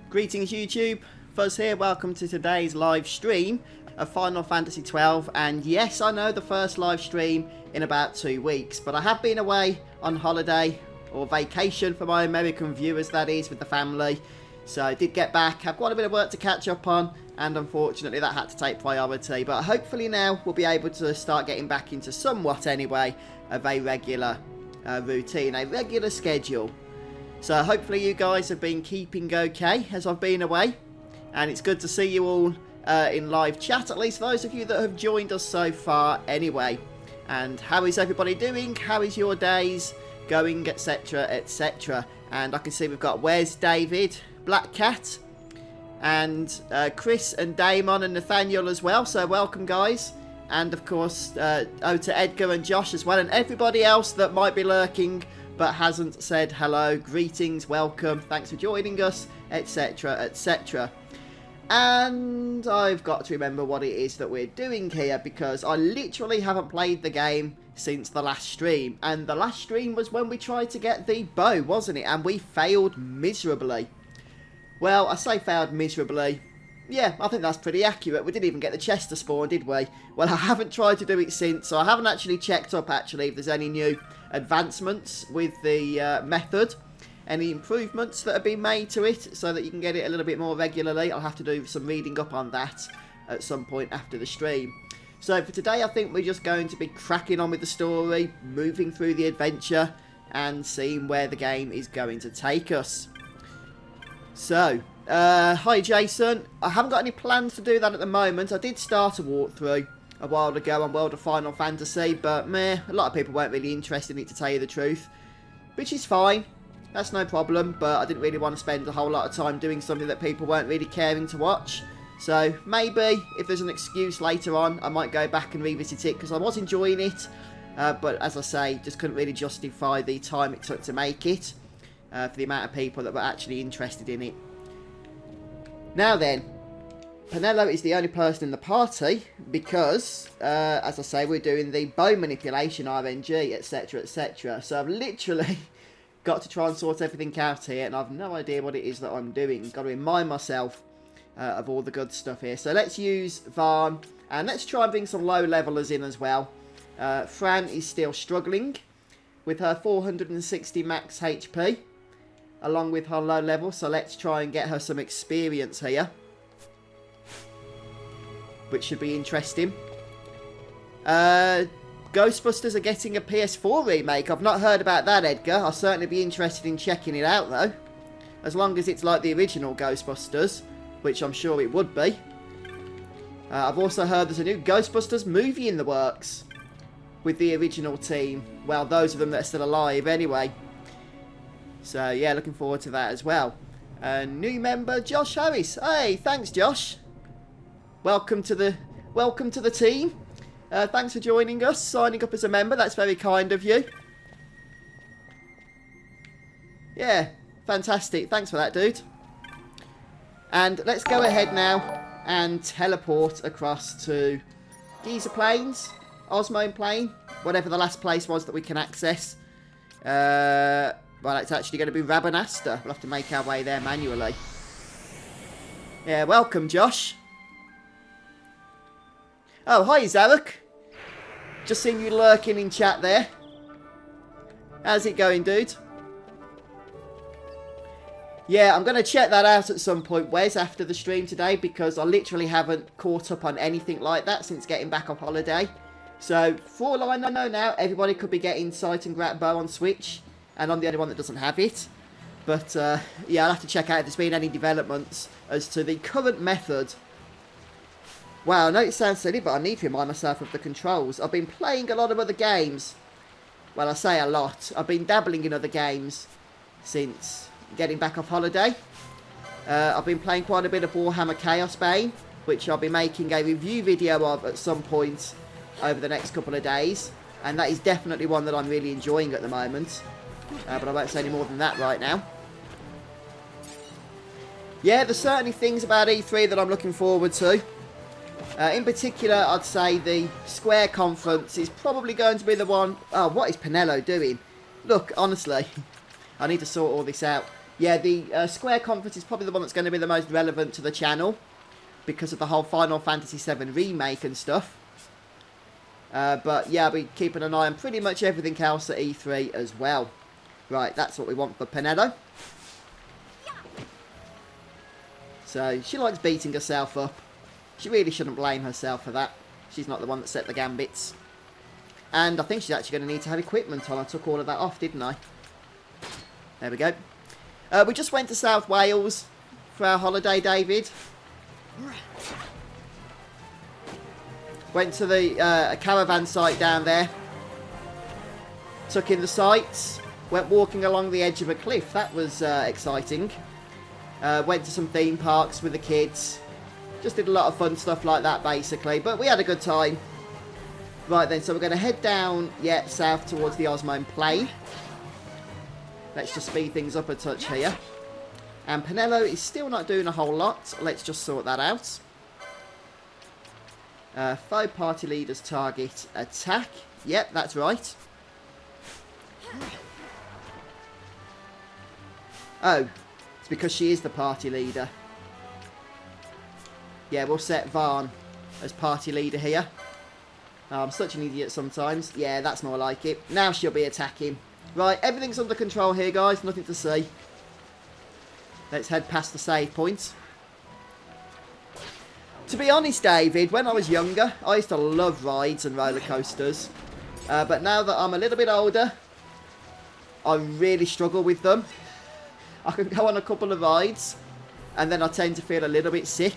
Greetings YouTube, Fuzz here, welcome to today's live stream of Final Fantasy XII, and yes, I know the first live stream in about 2 weeks, but I have been away on holiday, or vacation for my American viewers that is, with the family, so I did get back, have quite a bit of work to catch up on, and unfortunately that had to take priority, but hopefully now we'll be able to start getting back into somewhat anyway of a regular routine, a regular schedule. So hopefully you guys have been keeping okay as I've been away. And it's good to see you all in live chat, at least those of you that have joined us so far anyway. And how is everybody doing? How is your days going, etc, etc. And I can see we've got Where's David, Black Cat, and Chris and Damon and Nathaniel as well. So welcome guys. And of course, to Edgar and Josh as well. And everybody else that might be lurking but hasn't said hello, greetings, welcome, thanks for joining us, etc, etc. And I've got to remember what it is that we're doing here, because I literally haven't played the game since the last stream, and the last stream was when we tried to get the bow, wasn't it? And we failed miserably. Well, I say failed miserably. Yeah, I think that's pretty accurate. We didn't even get the chest to spawn, did we? Well, I haven't tried to do it since, so I haven't actually checked up, actually, if there's any new advancements with the method. Any improvements that have been made to it, so that you can get it a little bit more regularly. I'll have to do some reading up on that at some point after the stream. So for today, I think we're just going to be cracking on with the story, moving through the adventure, and seeing where the game is going to take us. So, hi Jason. I haven't got any plans to do that at the moment. I did start a walkthrough a while ago on World of Final Fantasy, but meh, a lot of people weren't really interested in it, to tell you the truth. Which is fine. That's no problem, but I didn't really want to spend a whole lot of time doing something that people weren't really caring to watch. So, maybe, if there's an excuse later on, I might go back and revisit it, because I was enjoying it. But as I say, just couldn't really justify the time it took to make it, for the amount of people that were actually interested in it. Now then, Penelo is the only person in the party because, as I say, we're doing the bow manipulation RNG, etc, etc. So I've literally got to try and sort everything out here, and I've no idea what it is that I'm doing. Got to remind myself of all the good stuff here. So let's use Varn, and let's try and bring some low levelers in as well. Fran is still struggling with her 460 max HP, along with her low level, so let's try and get her some experience here, which should be interesting. Ghostbusters are getting a PS4 remake. I've not heard about that, Edgar. I'll certainly be interested in checking it out, though. As long as it's like the original Ghostbusters, which I'm sure it would be. I've also heard there's a new Ghostbusters movie in the works with the original team. Well, those of them that are still alive, anyway. So, yeah, looking forward to that as well. New member, Josh Harris. Hey, thanks, Josh. Welcome to the team. Thanks for joining us, signing up as a member. That's very kind of you. Yeah, fantastic. Thanks for that, dude. And let's go ahead now and teleport across to Giza Plains, Osmone Plain, whatever the last place was that we can access. Well, it's actually going to be Rabanasta. We'll have to make our way there manually. Yeah, welcome, Josh. Oh, hi, Zarek. Just seen you lurking in chat there. How's it going, dude? Yeah, I'm going to check that out at some point, Wes, after the stream today, because I literally haven't caught up on anything like that since getting back off holiday. So, for all I know now, everybody could be getting Sight and Grat Bow on Switch, and I'm the only one that doesn't have it. But, yeah, I'll have to check out if there's been any developments as to the current method. Wow, I know it sounds silly, but I need to remind myself of the controls. I've been playing a lot of other games. Well, I say a lot. I've been dabbling in other games since getting back off holiday. I've been playing quite a bit of Warhammer Chaos Bane, which I'll be making a review video of at some point over the next couple of days. And that is definitely one that I'm really enjoying at the moment. But I won't say any more than that right now. Yeah, there's certainly things about E3 that I'm looking forward to. In particular, I'd say the Square conference is probably going to be the one... Oh, what is Penelo doing? Look, honestly, I need to sort all this out. Yeah, the Square Conference is probably the one that's going to be the most relevant to the channel because of the whole Final Fantasy VII remake and stuff. But yeah, I'll be keeping an eye on pretty much everything else at E3 as well. Right, that's what we want for Pinello. So, she likes beating herself up. She really shouldn't blame herself for that. She's not the one that set the gambits. And I think she's actually going to need to have equipment on. I took all of that off, didn't I? There we go. We just went to South Wales for our holiday, David. Went to the caravan site down there. Took in the sights. Went walking along the edge of a cliff. That was exciting. Went to some theme parks with the kids. Just did a lot of fun stuff like that, basically. But we had a good time. Right then, so we're going to head down, south towards the Osmone Plain. Let's just speed things up a touch here. And Pinello is still not doing a whole lot. Let's just sort that out. Foe party leaders target attack. Yep, that's right. Oh, it's because she is the party leader. Yeah, we'll set Varn as party leader here. Oh, I'm such an idiot sometimes. Yeah, that's more like it. Now she'll be attacking. Right, everything's under control here, guys. Nothing to see. Let's head past the save point. To be honest, David, when I was younger, I used to love rides and roller coasters. But now that I'm a little bit older, I really struggle with them. I can go on a couple of rides, and then I tend to feel a little bit sick.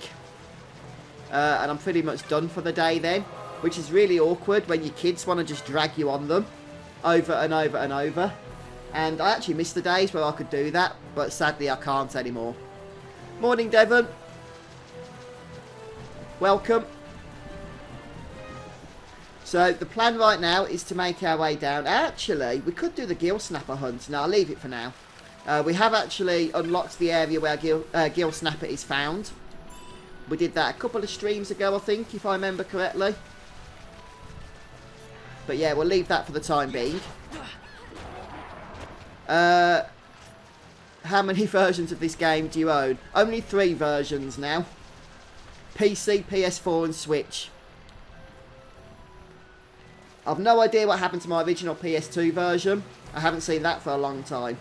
And I'm pretty much done for the day then. Which is really awkward when your kids want to just drag you on them over and over and over. And I actually miss the days where I could do that, but sadly I can't anymore. Morning, Devon. Welcome. So the plan right now is to make our way down. Actually, we could do the Gill Snapper hunt. No, I'll leave it for now. We have actually unlocked the area where Gill Snapper is found. We did that a couple of streams ago, I think, if I remember correctly. But yeah, we'll leave that for the time being. How many versions of this game do you own? Only 3 versions now. PC, PS4 and Switch. I've no idea what happened to my original PS2 version. I haven't seen that for a long time.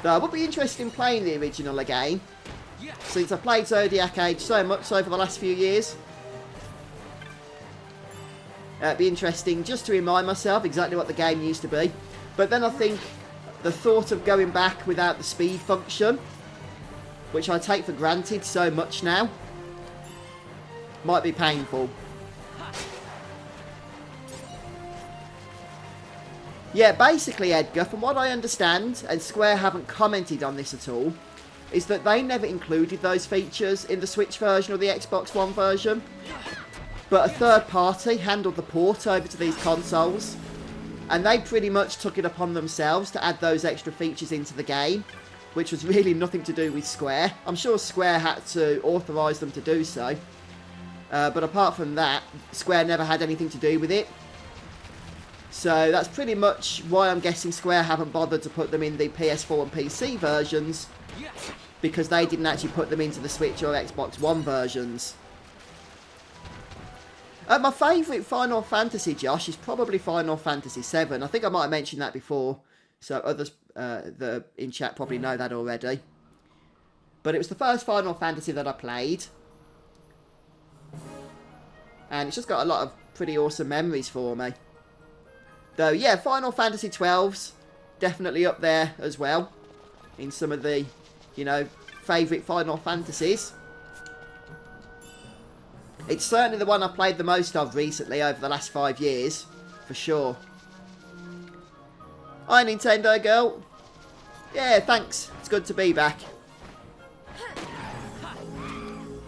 Though I would be interested in playing the original again, since I played Zodiac Age so much over the last few years. It'd be interesting just to remind myself exactly what the game used to be. But then I think the thought of going back without the speed function, which I take for granted so much now, might be painful. Yeah, basically, Edgar, from what I understand, and Square haven't commented on this at all, is that they never included those features in the Switch version or the Xbox One version. But a third party handled the port over to these consoles, and they pretty much took it upon themselves to add those extra features into the game, which was really nothing to do with Square. I'm sure Square had to authorise them to do so, but apart from that, Square never had anything to do with it. So that's pretty much why I'm guessing Square haven't bothered to put them in the PS4 and PC versions, because they didn't actually put them into the Switch or Xbox One versions. My favourite Final Fantasy, Josh, is probably Final Fantasy VII. I think I might have mentioned that before, so others in chat probably know that already. But it was the first Final Fantasy that I played, and it's just got a lot of pretty awesome memories for me. Though, yeah, Final Fantasy XII's definitely up there as well, in some of the, you know, favourite Final Fantasies. It's certainly the one I've played the most of recently over the last 5 years, for sure. Hi, Nintendo girl. Yeah, thanks. It's good to be back.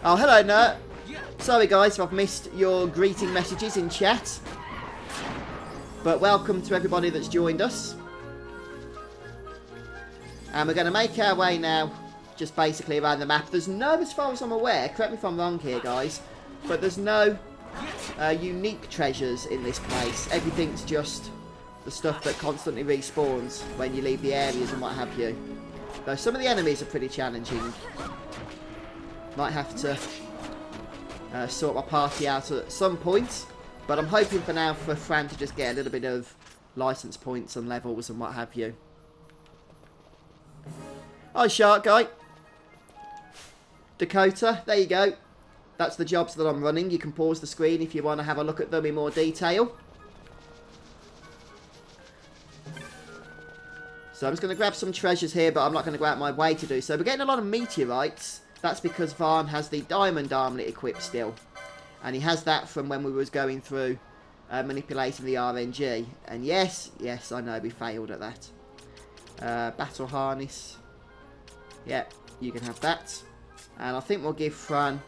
Oh, hello, Nert. Sorry, guys, if I've missed your greeting messages in chat. But welcome to everybody that's joined us. And we're going to make our way now, just basically around the map. There's no, as far as I'm aware, correct me if I'm wrong here, guys, but there's no unique treasures in this place. Everything's just the stuff that constantly respawns when you leave the areas and what have you. Though some of the enemies are pretty challenging. Might have to sort my party out at some point. But I'm hoping for now for Fran to just get a little bit of license points and levels and what have you. Hi, Shark Guy. Dakota, there you go. That's the jobs that I'm running. You can pause the screen if you want to have a look at them in more detail. So I'm just going to grab some treasures here, but I'm not going to go out my way to do so. We're getting a lot of meteorites. That's because Varn has the diamond armlet equipped still. And he has that from when we was going through manipulating the RNG. And yes, I know we failed at that. Battle harness. Yep, you can have that. And I think we'll give Fran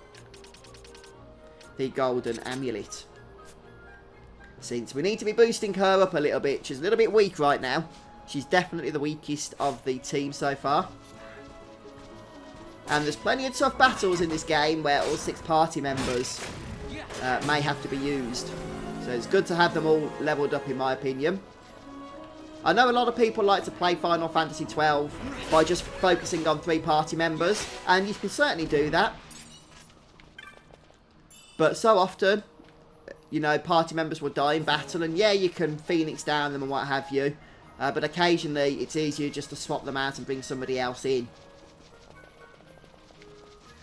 the golden amulet. Since we need to be boosting her up a little bit. She's a little bit weak right now. She's definitely the weakest of the team so far. And there's plenty of tough battles in this game where all 6 party members may have to be used. So it's good to have them all leveled up in my opinion. I know a lot of people like to play Final Fantasy XII by just focusing on 3 party members. And you can certainly do that. But so often, you know, party members will die in battle. And yeah, you can Phoenix down them and what have you. But occasionally, it's easier just to swap them out and bring somebody else in.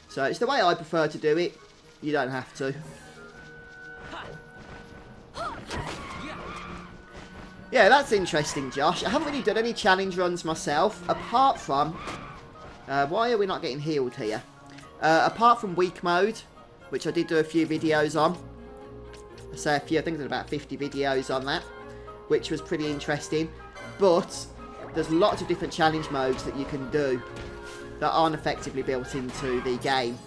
So it's the way I prefer to do it. You don't have to. Yeah, that's interesting, Josh. I haven't really done any challenge runs myself. Apart from... why are we not getting healed here? Apart from weak mode, which I did do a few videos on. I say a few, I think there's about 50 videos on that. Which was pretty interesting. But there's lots of different challenge modes that you can do that aren't effectively built into the game.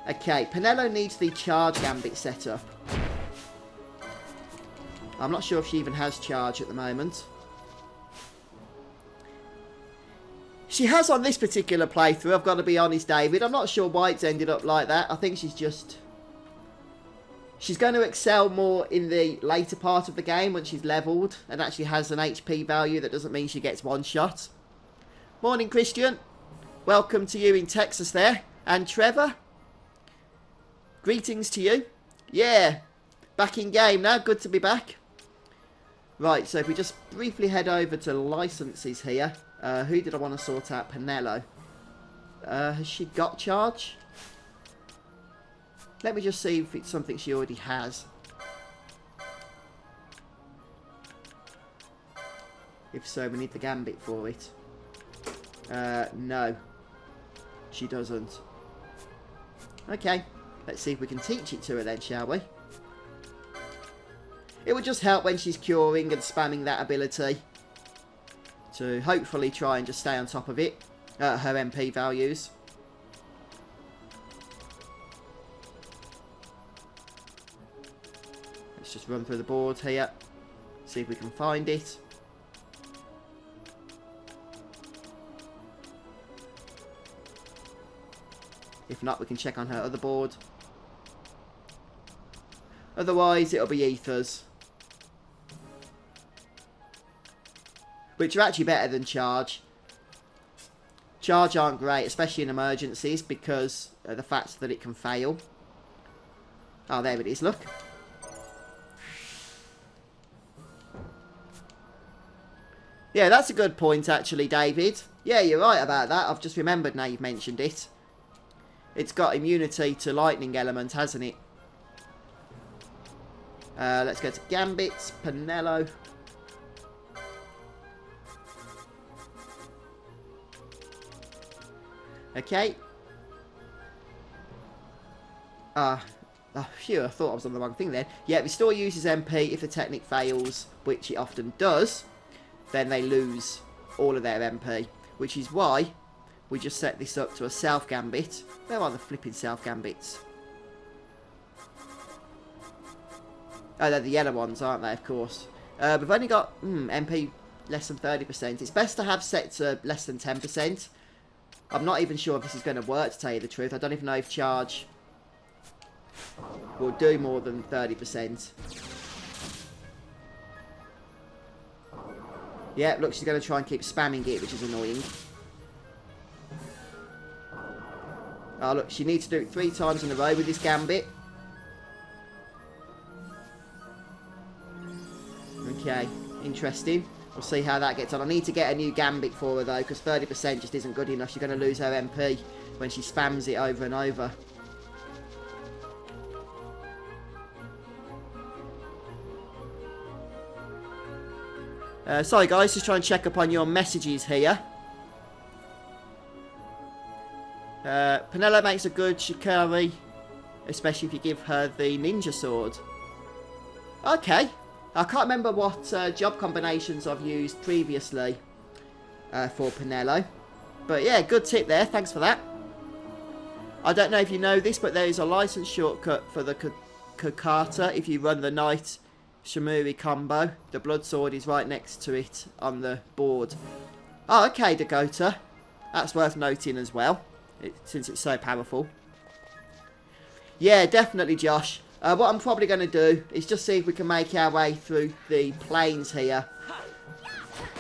Okay, Penelo needs the charge gambit set up. I'm not sure if she even has charge at the moment. She has on this particular playthrough, I've got to be honest, David. I'm not sure why it's ended up like that. I think she's just... She's going to excel more in the later part of the game when she's leveled and actually has an HP value. That doesn't mean she gets one shot. Morning, Christian. Welcome to you in Texas there. And Trevor. Greetings to you. Yeah. Back in game now. Good to be back. Right, so if we just briefly head over to licenses here. Who did I want to sort out? Penelo. Has she got charge? Let me just see if it's something she already has. If so, we need the gambit for it. No. She doesn't. Okay. Let's see if we can teach it to her then, shall we? It would just help when she's curing and spamming that ability. To hopefully try and just stay on top of it. Her MP values. Let's just run through the board here. See if we can find it. If not, we can check on her other board. Otherwise, it'll be ethers. Which are actually better than charge. Charge aren't great, especially in emergencies, because of the fact that it can fail. Oh, there it is, look. Yeah, that's a good point, actually, David. Yeah, you're right about that. I've just remembered now you've mentioned it. It's got immunity to lightning element, hasn't it? Let's go to Gambits, Penelo. Okay. Phew, I thought I was on the wrong thing then. Yeah, it still uses MP if the technique fails, which it often does. Then they lose all of their MP, which is why we just set this up to a South Gambit. Where are the flipping South Gambits? Oh, they're the yellow ones, aren't they, of course. We've only got MP less than 30%. It's best to have set to less than 10%. I'm not even sure if this is going to work, to tell you the truth. I don't even know if charge will do more than 30%. Yeah, look, she's going to try and keep spamming it, which is annoying. Oh, look, she needs to do it 3 times in a row with this gambit. Okay, interesting. We'll see how that gets on. I need to get a new gambit for her, though, because 30% just isn't good enough. She's going to lose her MP when she spams it over and over. Sorry, guys, just trying to check up on your messages here. Penelo makes a good Shikari, especially if you give her the ninja sword. Okay. I can't remember what job combinations I've used previously for Penelo. But yeah, good tip there. Thanks for that. I don't know if you know this, but there is a license shortcut for the Kakata if you run the Knight Shamuri combo. The blood sword is right next to it on the board. Oh, okay, Dakota. That's worth noting as well, since it's so powerful. Yeah, definitely, Josh. What I'm probably going to do is just see if we can make our way through the plains here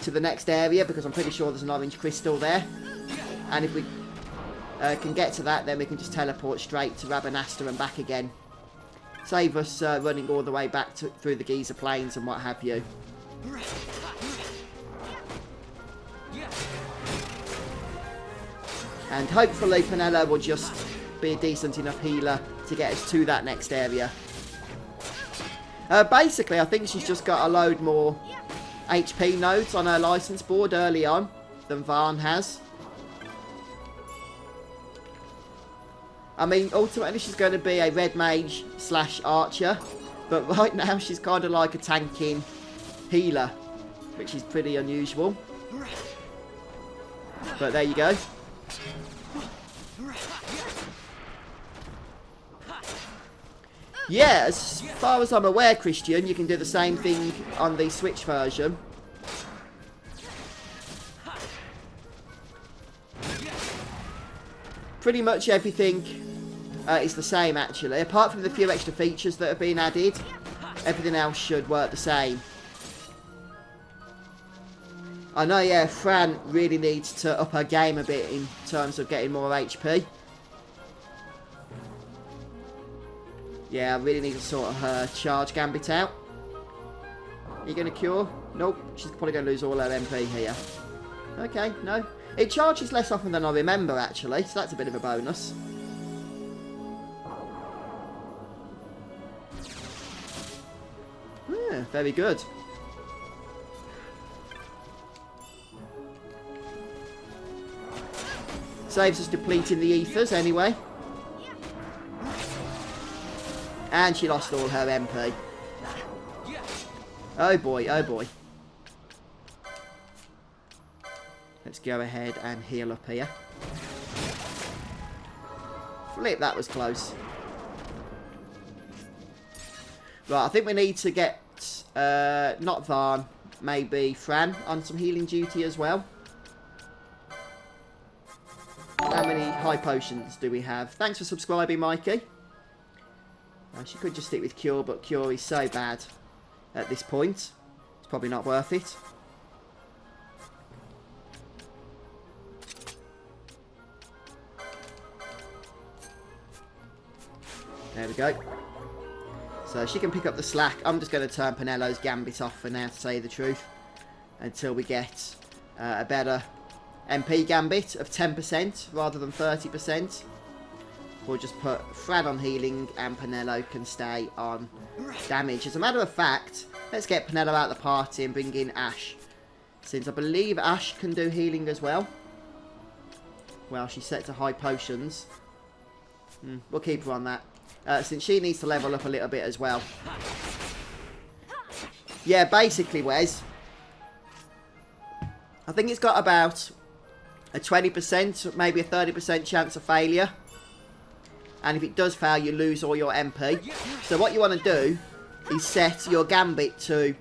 to the next area, because I'm pretty sure there's an orange crystal there. And if we can get to that, then we can just teleport straight to Rabanasta and back again. Save us running all the way back through the Giza Plains and what have you. And hopefully Penelo will just be a decent enough healer to get us to that next area. Basically, I think she's just got a load more HP nodes on her license board early on than Varn has. I mean, ultimately she's going to be a red mage / archer, but right now she's kind of like a tanking healer, which is pretty unusual. But there you go. Yeah, as far as I'm aware, Christian, you can do the same thing on the Switch version. Pretty much everything is the same, actually. Apart from the few extra features that have been added, everything else should work the same. I know, yeah, Fran really needs to up her game a bit in terms of getting more HP. Yeah, I really need to sort her charge gambit out. Are you going to cure? Nope, she's probably going to lose all her MP here. Okay, no. It charges less often than I remember, actually, so that's a bit of a bonus. Yeah, very good. Saves us depleting the ethers anyway. And she lost all her MP. Oh boy, oh boy. Let's go ahead and heal up here. Flip, that was close. Right, I think we need to get, not Varn, maybe Fran on some healing duty as well. How many high potions do we have? Thanks for subscribing, Mikey. She could just stick with Cure, but Cure is so bad at this point. It's probably not worth it. There we go. So she can pick up the slack. I'm just going to turn Penelo's Gambit off for now, to say the truth. Until we get a better MP Gambit of 10% rather than 30%. We'll just put Fran on healing and Penelo can stay on damage. As a matter of fact, let's get Penelo out of the party and bring in Ash. Since I believe Ash can do healing as well. Well, she's set to high potions. We'll keep her on that. Since she needs to level up a little bit as well. Yeah, basically, Wes, I think it's got about a 20%, maybe a 30% chance of failure. And if it does fail, you lose all your MP. So what you want to do is set your Gambit to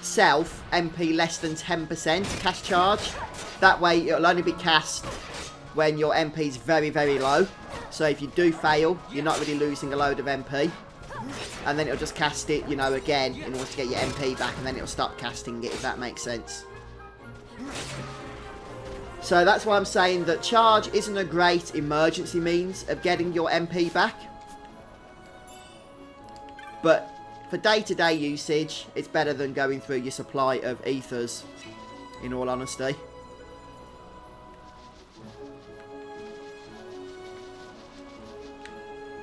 self MP less than 10% cast charge. That way it'll only be cast when your MP is very, very low. So if you do fail, you're not really losing a load of MP. and then it'll just cast it, you know, again in order to get your MP back, and then it'll stop casting it, if that makes sense. So that's why I'm saying that charge isn't a great emergency means of getting your MP back. But for day-to-day usage, it's better than going through your supply of ethers, in all honesty.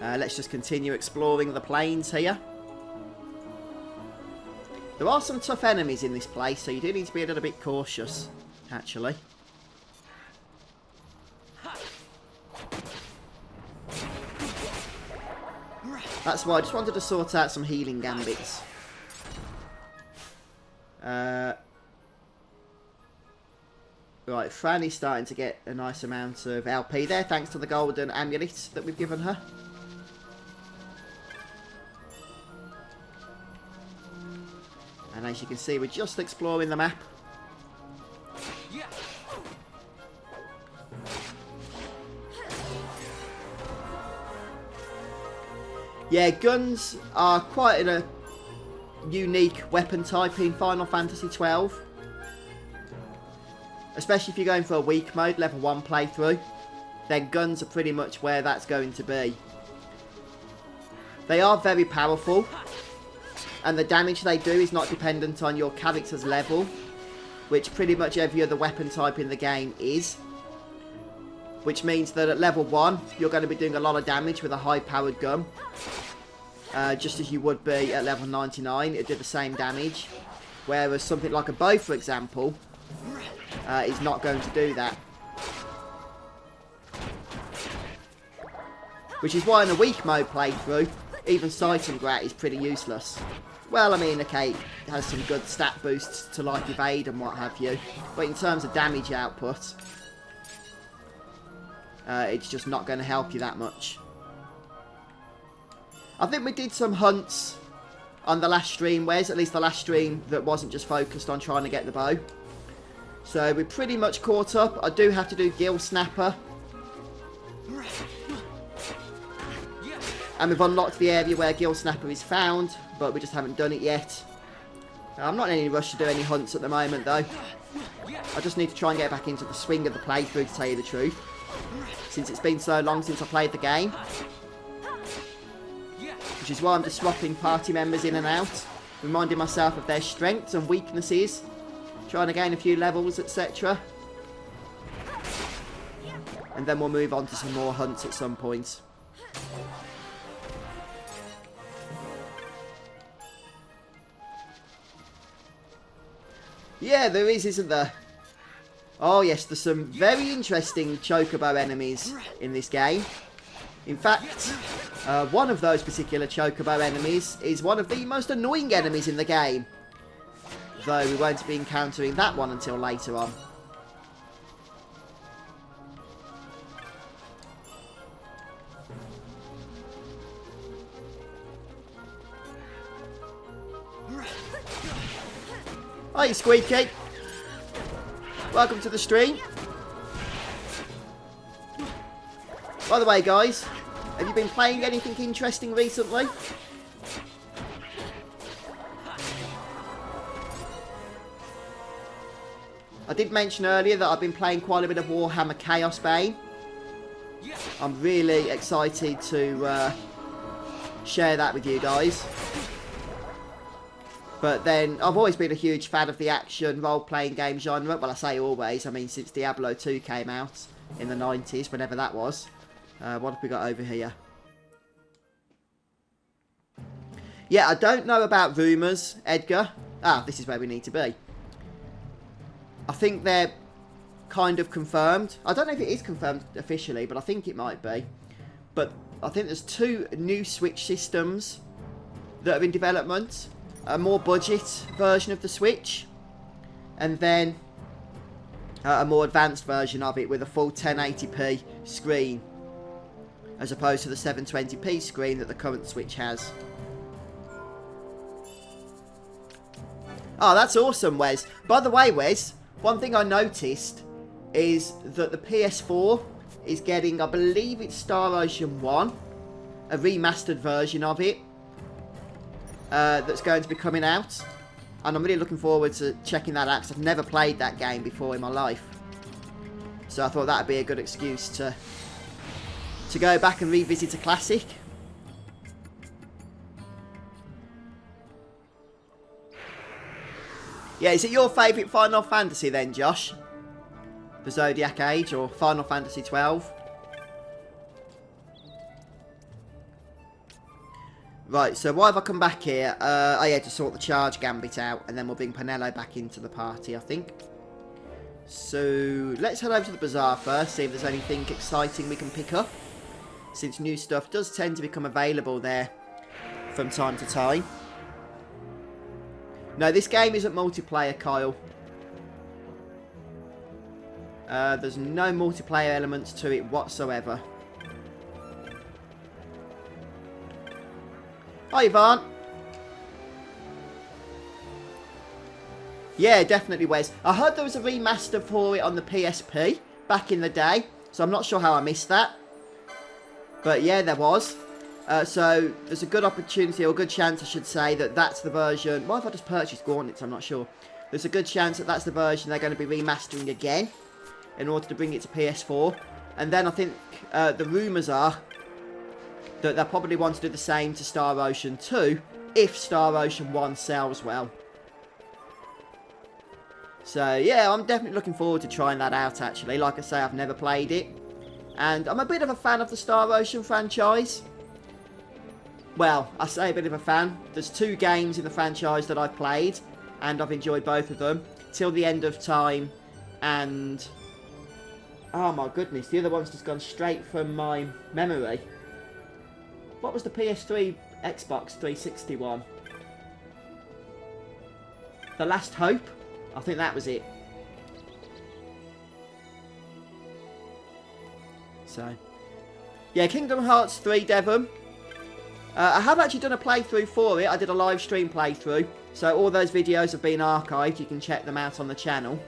Let's just continue exploring the plains here. There are some tough enemies in this place, so you do need to be a little bit cautious, actually. That's why I just wanted to sort out some healing gambits. Right, Franny's starting to get a nice amount of LP there, thanks to the golden amulet that we've given her. And as you can see, we're just exploring the map. Yeah, guns are quite a unique weapon type in Final Fantasy XII. Especially if you're going for a weak mode, level 1 playthrough. Then guns are pretty much where that's going to be. They are very powerful. And the damage they do is not dependent on your character's level, which pretty much every other weapon type in the game is. Which means that at level 1, you're going to be doing a lot of damage with a high-powered gun. Just as you would be at level 99, it'd do the same damage. Whereas something like a bow, for example, is not going to do that. Which is why in a weak mode playthrough, even Sight and Grat is pretty useless. Well, I mean, okay, it has some good stat boosts to like evade and what have you. But in terms of damage output, it's just not going to help you that much. I think we did some hunts on the last stream, Wes, at least the last stream that wasn't just focused on trying to get the bow. So we're pretty much caught up. I do have to do Gill Snapper. And we've unlocked the area where Gill Snapper is found, but we just haven't done it yet. I'm not in any rush to do any hunts at the moment, though. I just need to try and get back into the swing of the playthrough, to tell you the truth. Since it's been so long since I played the game. Which is why I'm just swapping party members in and out. Reminding myself of their strengths and weaknesses. Trying to gain a few levels, etc. And then we'll move on to some more hunts at some point. Yeah, there is, isn't there? Oh yes, there's some very interesting chocobo enemies in this game. In fact, one of those particular chocobo enemies is one of the most annoying enemies in the game. Though we won't be encountering that one until later on. Hi, Squeaky. Welcome to the stream. By the way, guys, have you been playing anything interesting recently? I did mention earlier that I've been playing quite a bit of Warhammer Chaos Bane. I'm really excited to share that with you guys. But then, I've always been a huge fan of the action role-playing game genre. Well, I say always. I mean, since Diablo 2 came out in the 90s, whenever that was. What have we got over here? Yeah, I don't know about rumours, Edgar. Ah, this is where we need to be. I think they're kind of confirmed. I don't know if it is confirmed officially, but I think it might be. But I think there's 2 new Switch systems that are in development. A more budget version of the Switch, and then a more advanced version of it with a full 1080p screen, as opposed to the 720p screen that the current Switch has. Oh, that's awesome, Wes. By the way, Wes, one thing I noticed is that the PS4 is getting, I believe it's Star Ocean 1, a remastered version of it. that's going to be coming out. And I'm really looking forward to checking that out because I've never played that game before in my life. So I thought that would be a good excuse to go back and revisit a classic. Yeah, is it your favourite Final Fantasy then, Josh? The Zodiac Age or Final Fantasy XII? Right, so why have I come back here? Oh yeah, to sort the charge gambit out, and then we'll bring Penelo back into the party, I think. So, let's head over to the bazaar first, see if there's anything exciting we can pick up. Since new stuff does tend to become available there from time to time. No, this game isn't multiplayer, Kyle. There's no multiplayer elements to it whatsoever. Hi, Yvonne. Yeah, definitely, Wes. I heard there was a remaster for it on the PSP back in the day, so I'm not sure how I missed that. But yeah, there was. So there's a good opportunity, or a good chance I should say, that that's the version. Why have I just purchased Gauntlets? I'm not sure. There's a good chance that that's the version they're going to be remastering again in order to bring it to PS4. And then I think the rumours are that they'll probably want to do the same to Star Ocean 2 if Star Ocean 1 sells well. So yeah, I'm definitely looking forward to trying that out actually. Like I say, I've never played it. And I'm a bit of a fan of the Star Ocean franchise. Well, I say a bit of a fan. There's 2 games in the franchise that I've played, and I've enjoyed both of them. Till the End of Time, and... oh my goodness, the other one's just gone straight from my memory. What was the PS3, Xbox 360 one? The Last Hope? I think that was it. So, yeah, Kingdom Hearts 3, Devon. I have actually done a playthrough for it. I did a live stream playthrough. So all those videos have been archived. You can check them out on the channel.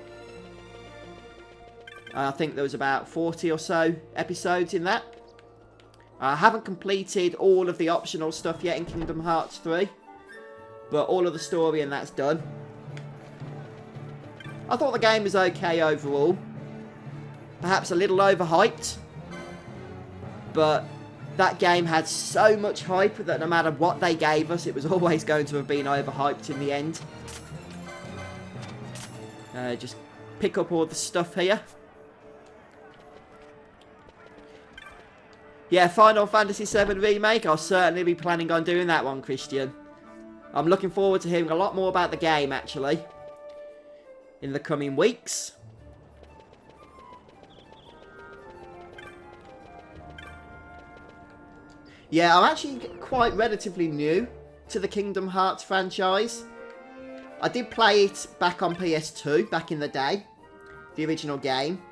I think there was about 40 or so episodes in that. I haven't completed all of the optional stuff yet in Kingdom Hearts 3. But all of the story and that's done. I thought the game was okay overall. Perhaps a little overhyped. But that game had so much hype that no matter what they gave us, it was always going to have been overhyped in the end. Just pick up all the stuff here. Yeah, Final Fantasy VII Remake. I'll certainly be planning on doing that one, Christian. I'm looking forward to hearing a lot more about the game, actually, in the coming weeks. Yeah, I'm actually quite relatively new to the Kingdom Hearts franchise. I did play it back on PS2, back in the day, the original game.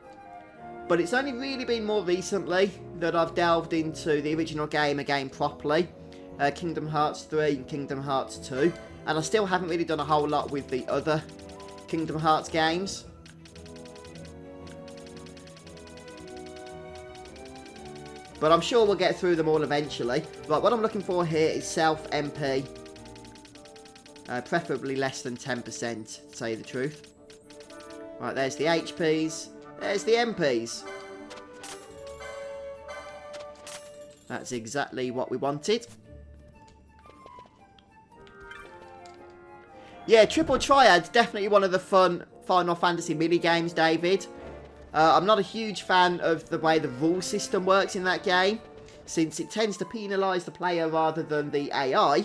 But it's only really been more recently that I've delved into the original game again properly. Kingdom Hearts 3 and Kingdom Hearts 2. And I still haven't really done a whole lot with the other Kingdom Hearts games. But I'm sure we'll get through them all eventually. Right, what I'm looking for here is self-MP. Preferably less than 10%, to tell you the truth. Right, there's the HPs. There's the MPs. That's exactly what we wanted. Yeah, Triple Triad's definitely one of the fun Final Fantasy mini-games, David. I'm not a huge fan of the way the rule system works in that game, since it tends to penalise the player rather than the AI,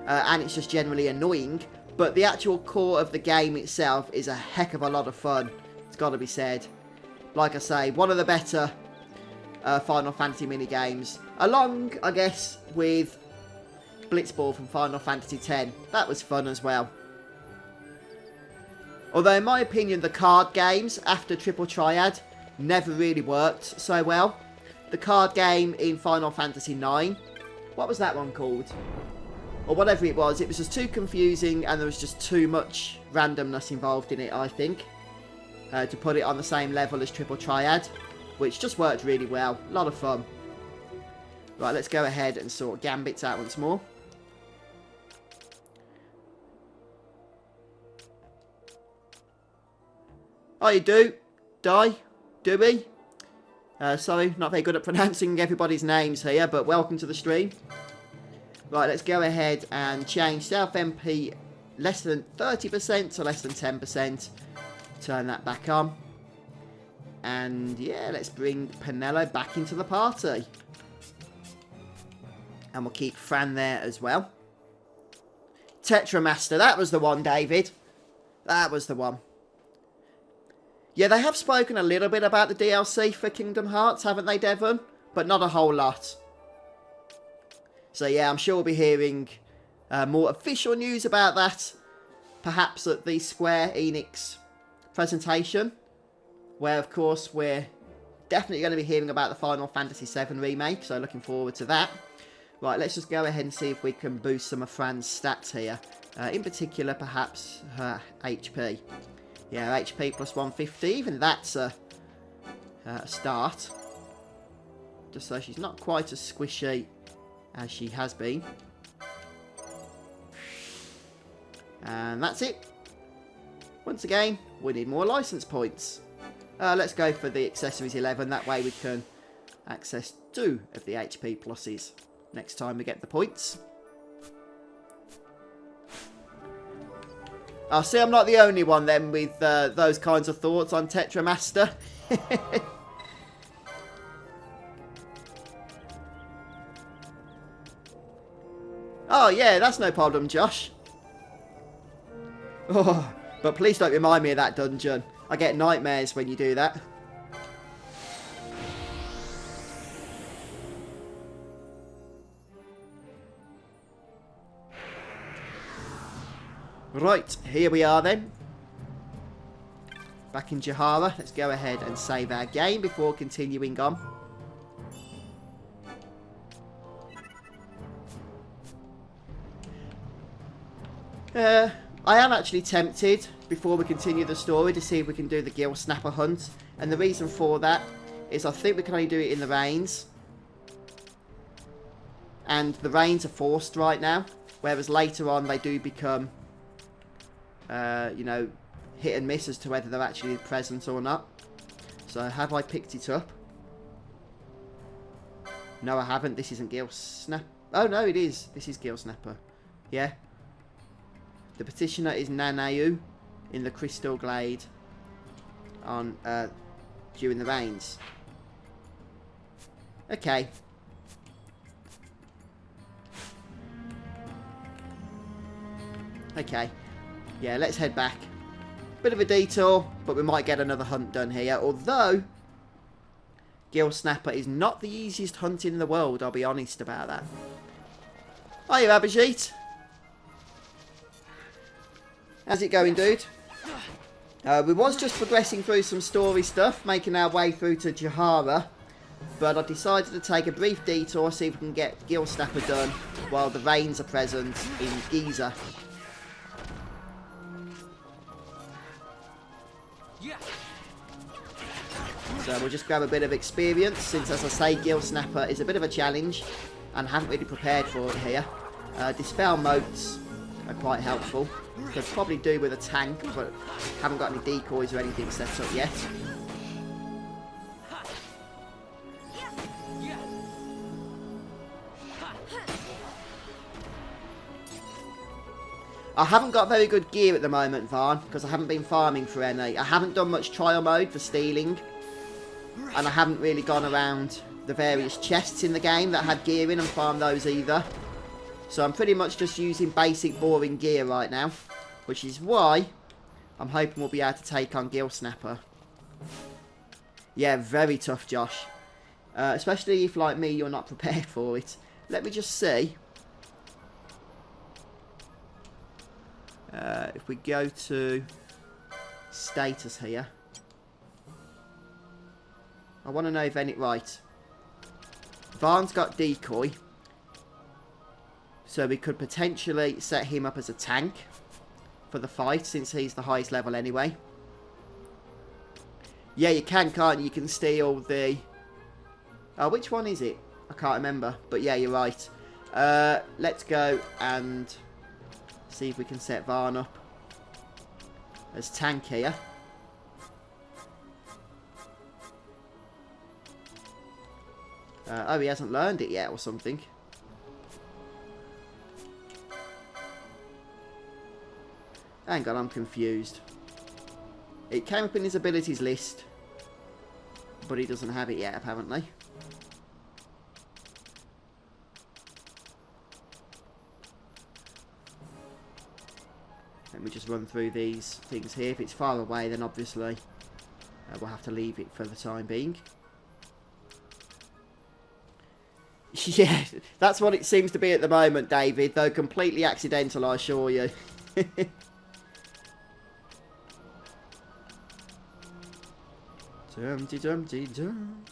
and it's just generally annoying. But the actual core of the game itself is a heck of a lot of fun, it's got to be said. Like I say, one of the better Final Fantasy mini-games, along, I guess, with Blitzball from Final Fantasy X. That was fun as well. Although, in my opinion, the card games after Triple Triad never really worked so well. The card game in Final Fantasy IX, what was that one called? Or whatever it was just too confusing and there was just too much randomness involved in it, I think. To put it on the same level as Triple Triad, which just worked really well. A lot of fun. Right, let's go ahead and sort Gambits out once more. Oh, you do? Die? Do we? Sorry, not very good at pronouncing everybody's names here, but welcome to the stream. Right, let's go ahead and change South MP less than 30% to less than 10%. Turn that back on. And yeah, let's bring Penelo back into the party. And we'll keep Fran there as well. Tetramaster, that was the one, David. That was the one. Yeah, they have spoken a little bit about the DLC for Kingdom Hearts, haven't they, Devon? But not a whole lot. So yeah, I'm sure we'll be hearing more official news about that. Perhaps at the Square Enix presentation. Where, of course, we're definitely going to be hearing about the Final Fantasy VII remake. So looking forward to that. Right, let's just go ahead and see if we can boost some of Fran's stats here. In particular, perhaps her HP. Yeah, HP plus 150, even that's a start. Just so she's not quite as squishy as she has been. And that's it. Once again, we need more license points. Let's go for the accessories 11, that way we can access 2 of the HP pluses next time we get the points. I'll see I'm not the only one then with those kinds of thoughts on Tetramaster. Oh yeah, that's no problem, Josh. Oh, but please don't remind me of that dungeon. I get nightmares when you do that. Right, here we are then. Back in Jahara. Let's go ahead and save our game before continuing on. I am actually tempted, before we continue the story, to see if we can do the Gill Snapper hunt. And the reason for that is I think we can only do it in the rains. And the rains are forced right now. Whereas later on they do become... you know, hit and miss as to whether they're actually present or not. So, have I picked it up? No, I haven't. This isn't Gill Snapper. Oh, no, it is. This is Gill Snapper. Yeah. The petitioner is Nanayu in the Crystal Glade on during the rains. Okay. Okay. Yeah, let's head back. Bit of a detour, but we might get another hunt done here. Although, Gill Snapper is not the easiest hunt in the world, I'll be honest about that. Hiya, Abhijit. How's it going, dude? We was just progressing through some story stuff, making our way through to Jahara. But I decided to take a brief detour, see if we can get Gill Snapper done while the rains are present in Giza. So we'll just grab a bit of experience, since, as I say, Gill Snapper is a bit of a challenge, and haven't really prepared for it here. Dispel motes are quite helpful. Could probably do with a tank, but haven't got any decoys or anything set up yet. I haven't got very good gear at the moment, Varn, because I haven't been farming for any. I haven't done much trial mode for stealing, and I haven't really gone around the various chests in the game that had gear in and farmed those either. So I'm pretty much just using basic boring gear right now, which is why I'm hoping we'll be able to take on Gill Snapper. Yeah, very tough, Josh. Especially if, like me, you're not prepared for it. Let me just see. If we go to status here. I want to know if any... Right. Varn's got decoy. So we could potentially set him up as a tank for the fight, since he's the highest level anyway. Yeah, you can, can't you? You can steal the... Oh, which one is it? I can't remember. But yeah, you're right. Let's go and see if we can set Varn up as tank here. Oh, he hasn't learned it yet or something. Hang on, I'm confused. It came up in his abilities list, but he doesn't have it yet, apparently. Let me just run through these things here. If it's far away, then obviously we'll have to leave it for the time being. Yeah, that's what it seems to be at the moment, David, though completely accidental, I assure you. Dum-de-dum-de-dum.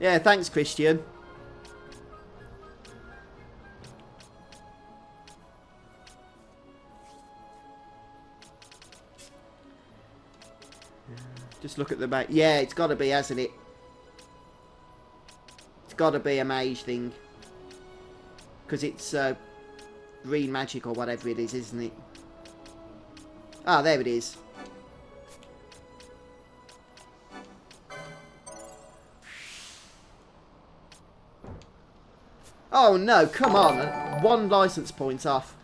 Yeah, thanks, Christian. Just look at the map. Yeah, it's got to be, hasn't it? It's got to be a mage thing. Because it's green magic or whatever it is, isn't it? Ah, there it is. Oh no, come on. 1 license point off.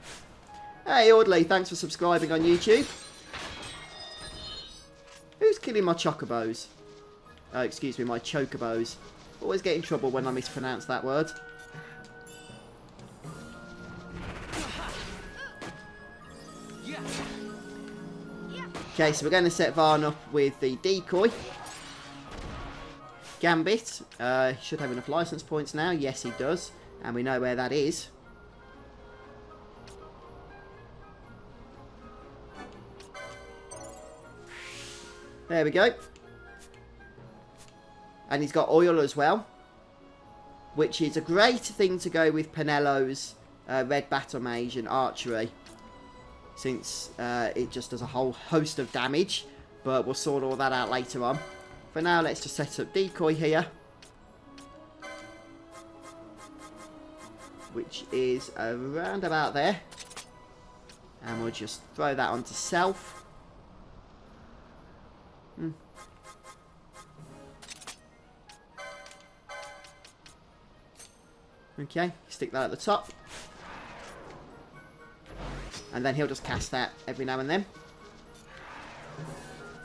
Hey Audley, thanks for subscribing on YouTube. Who's killing my chocobos? Oh, excuse me, my chocobos. Always get in trouble when I mispronounce that word. Okay, so we're going to set Varn up with the decoy. Gambit. Should have enough license points now. Yes, he does. And we know where that is. There we go. And he's got oil as well, which is a great thing to go with Penello's Red Battle Mage and Archery, since it just does a whole host of damage, but we'll sort all that out later on. For now, let's just set up Decoy here, which is around about there, and we'll just throw that onto Self. Okay, stick that at the top. And then he'll just cast that every now and then.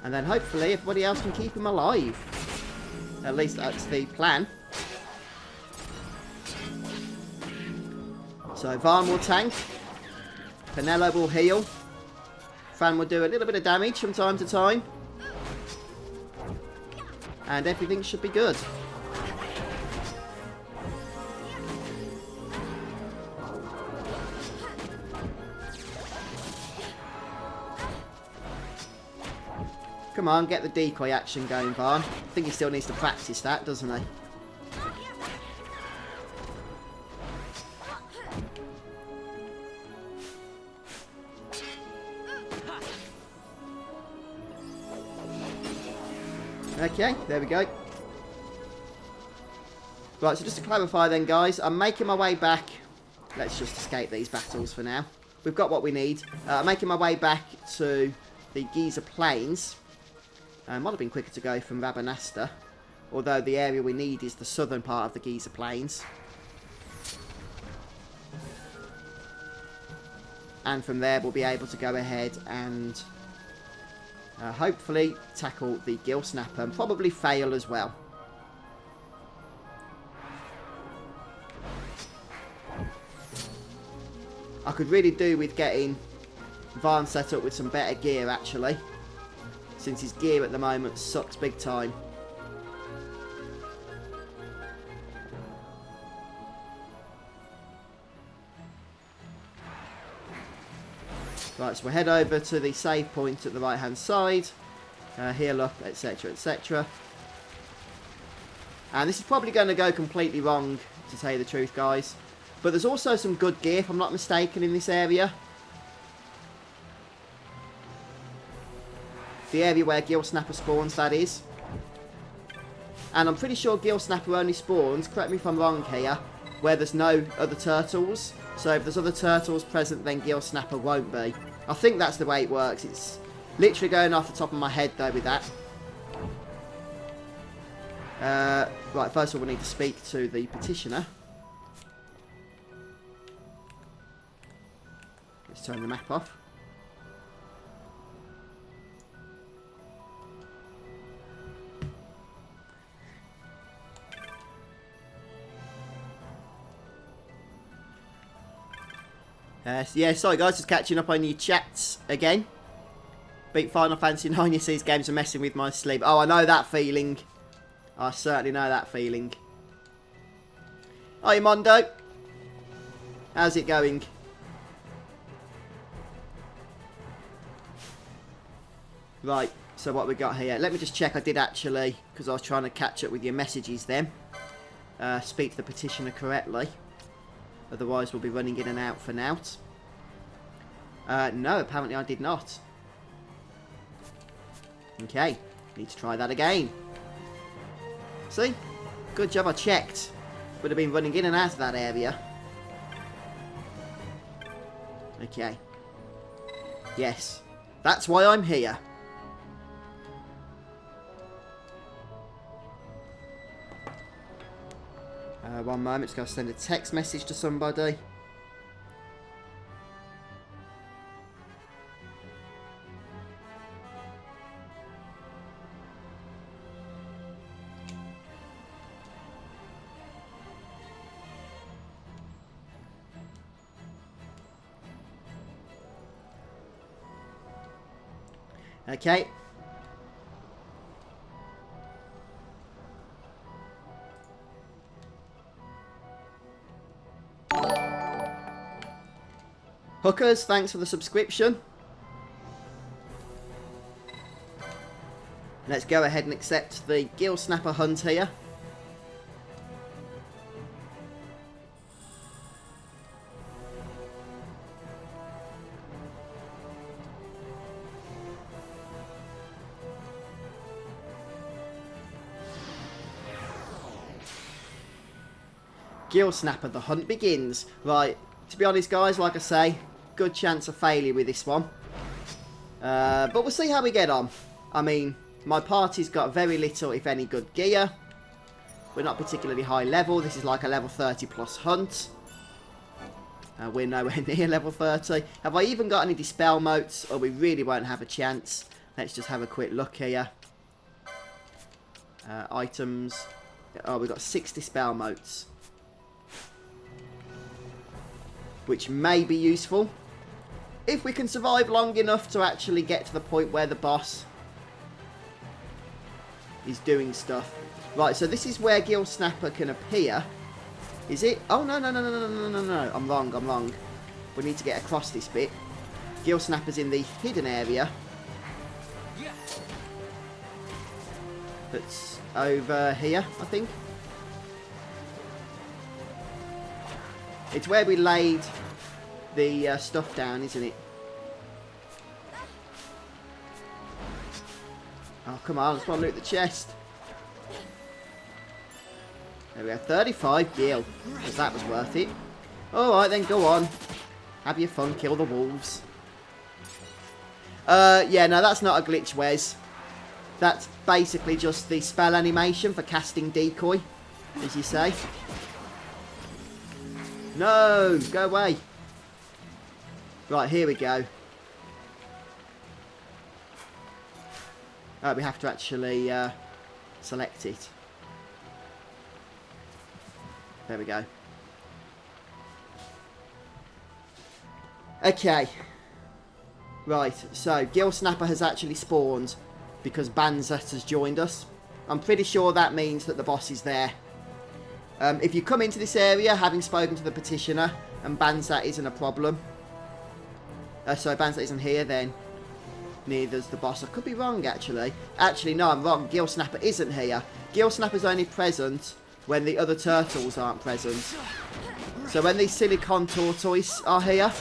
And then hopefully everybody else can keep him alive. At least that's the plan. So Varn will tank. Penello will heal. Fran will do a little bit of damage from time to time. And everything should be good. Come on, get the decoy action going, Varn. I think he still needs to practice that, doesn't he? Okay, there we go. Right, so just to clarify then, guys, I'm making my way back. Let's just escape these battles for now. We've got what we need. I'm making my way back to the Giza Plains. Might have been quicker to go from Rabanasta, although the area we need is the southern part of the Giza Plains. And from there we'll be able to go ahead and hopefully tackle the Gill Snapper, and probably fail as well. I could really do with getting Varn set up with some better gear, actually, since his gear at the moment sucks big time. Right, so we'll head over to the save point at the right hand side, heal up, etc, etc. And this is probably going to go completely wrong, to tell you the truth, guys, but there's also some good gear, if I'm not mistaken, in this area. The area where Gill Snapper spawns, that is. And I'm pretty sure Gill Snapper only spawns, correct me if I'm wrong here, where there's no other turtles. So if there's other turtles present, then Gill Snapper won't be. I think that's the way it works. It's literally going off the top of my head, though, with that. Right, first of all, we need to speak to the petitioner. Let's turn the map off. Yeah, sorry guys, just catching up on your chats again. Beat Final Fantasy IX, you see these games are messing with my sleep. Oh, I know that feeling. I certainly know that feeling. Hi, Mondo. How's it going? Right, so what we got here. Let me just check I did actually, because I was trying to catch up with your messages then. Speak to the petitioner correctly. Otherwise we'll be running in and out for now. No, apparently I did not. Okay, need to try that again. See? Good job I checked. Would have been running in and out of that area. Okay. Yes. That's why I'm here. One moment, just going to send a text message to somebody. Okay. Hookers, thanks for the subscription. Let's go ahead and accept the Gill Snapper hunt here. Gill Snapper, the hunt begins. Right, to be honest guys, like I say, good chance of failure with this one. But we'll see how we get on. I mean, my party's got very little, if any, good gear. We're not particularly high level. This is like a level 30 plus hunt. We're nowhere near level 30. Have I even got any dispel motes? Or we really won't have a chance. Let's just have a quick look here. Items. Oh, we've got 6 dispel motes. Which may be useful if we can survive long enough to actually get to the point where the boss is doing stuff. Right, so this is where Gill Snapper can appear. Is it? Oh, no. I'm wrong. We need to get across this bit. Gill Snapper's in the hidden area. That's over here, I think. It's where we laid the stuff down, isn't it? Oh, come on. Let's go and loot the chest. There we go. 35 gil. Because that was worth it. Alright, then go on. Have your fun. Kill the wolves. Yeah, no, that's not a glitch, Wes. That's basically just the spell animation for casting decoy, as you say. No! Go away! Right, here we go. Oh, we have to actually select it. There we go. Okay. Right, so Gill Snapper has actually spawned because Banzat has joined us. I'm pretty sure that means that the boss is there. If you come into this area having spoken to the petitioner and Banzat isn't a problem. So Banzat isn't here, then neither's the boss. I could be wrong, actually. Actually, no, I'm wrong. Gill Snapper isn't here. Gill Snapper's only present when the other turtles aren't present. So when these silly tortoise are here,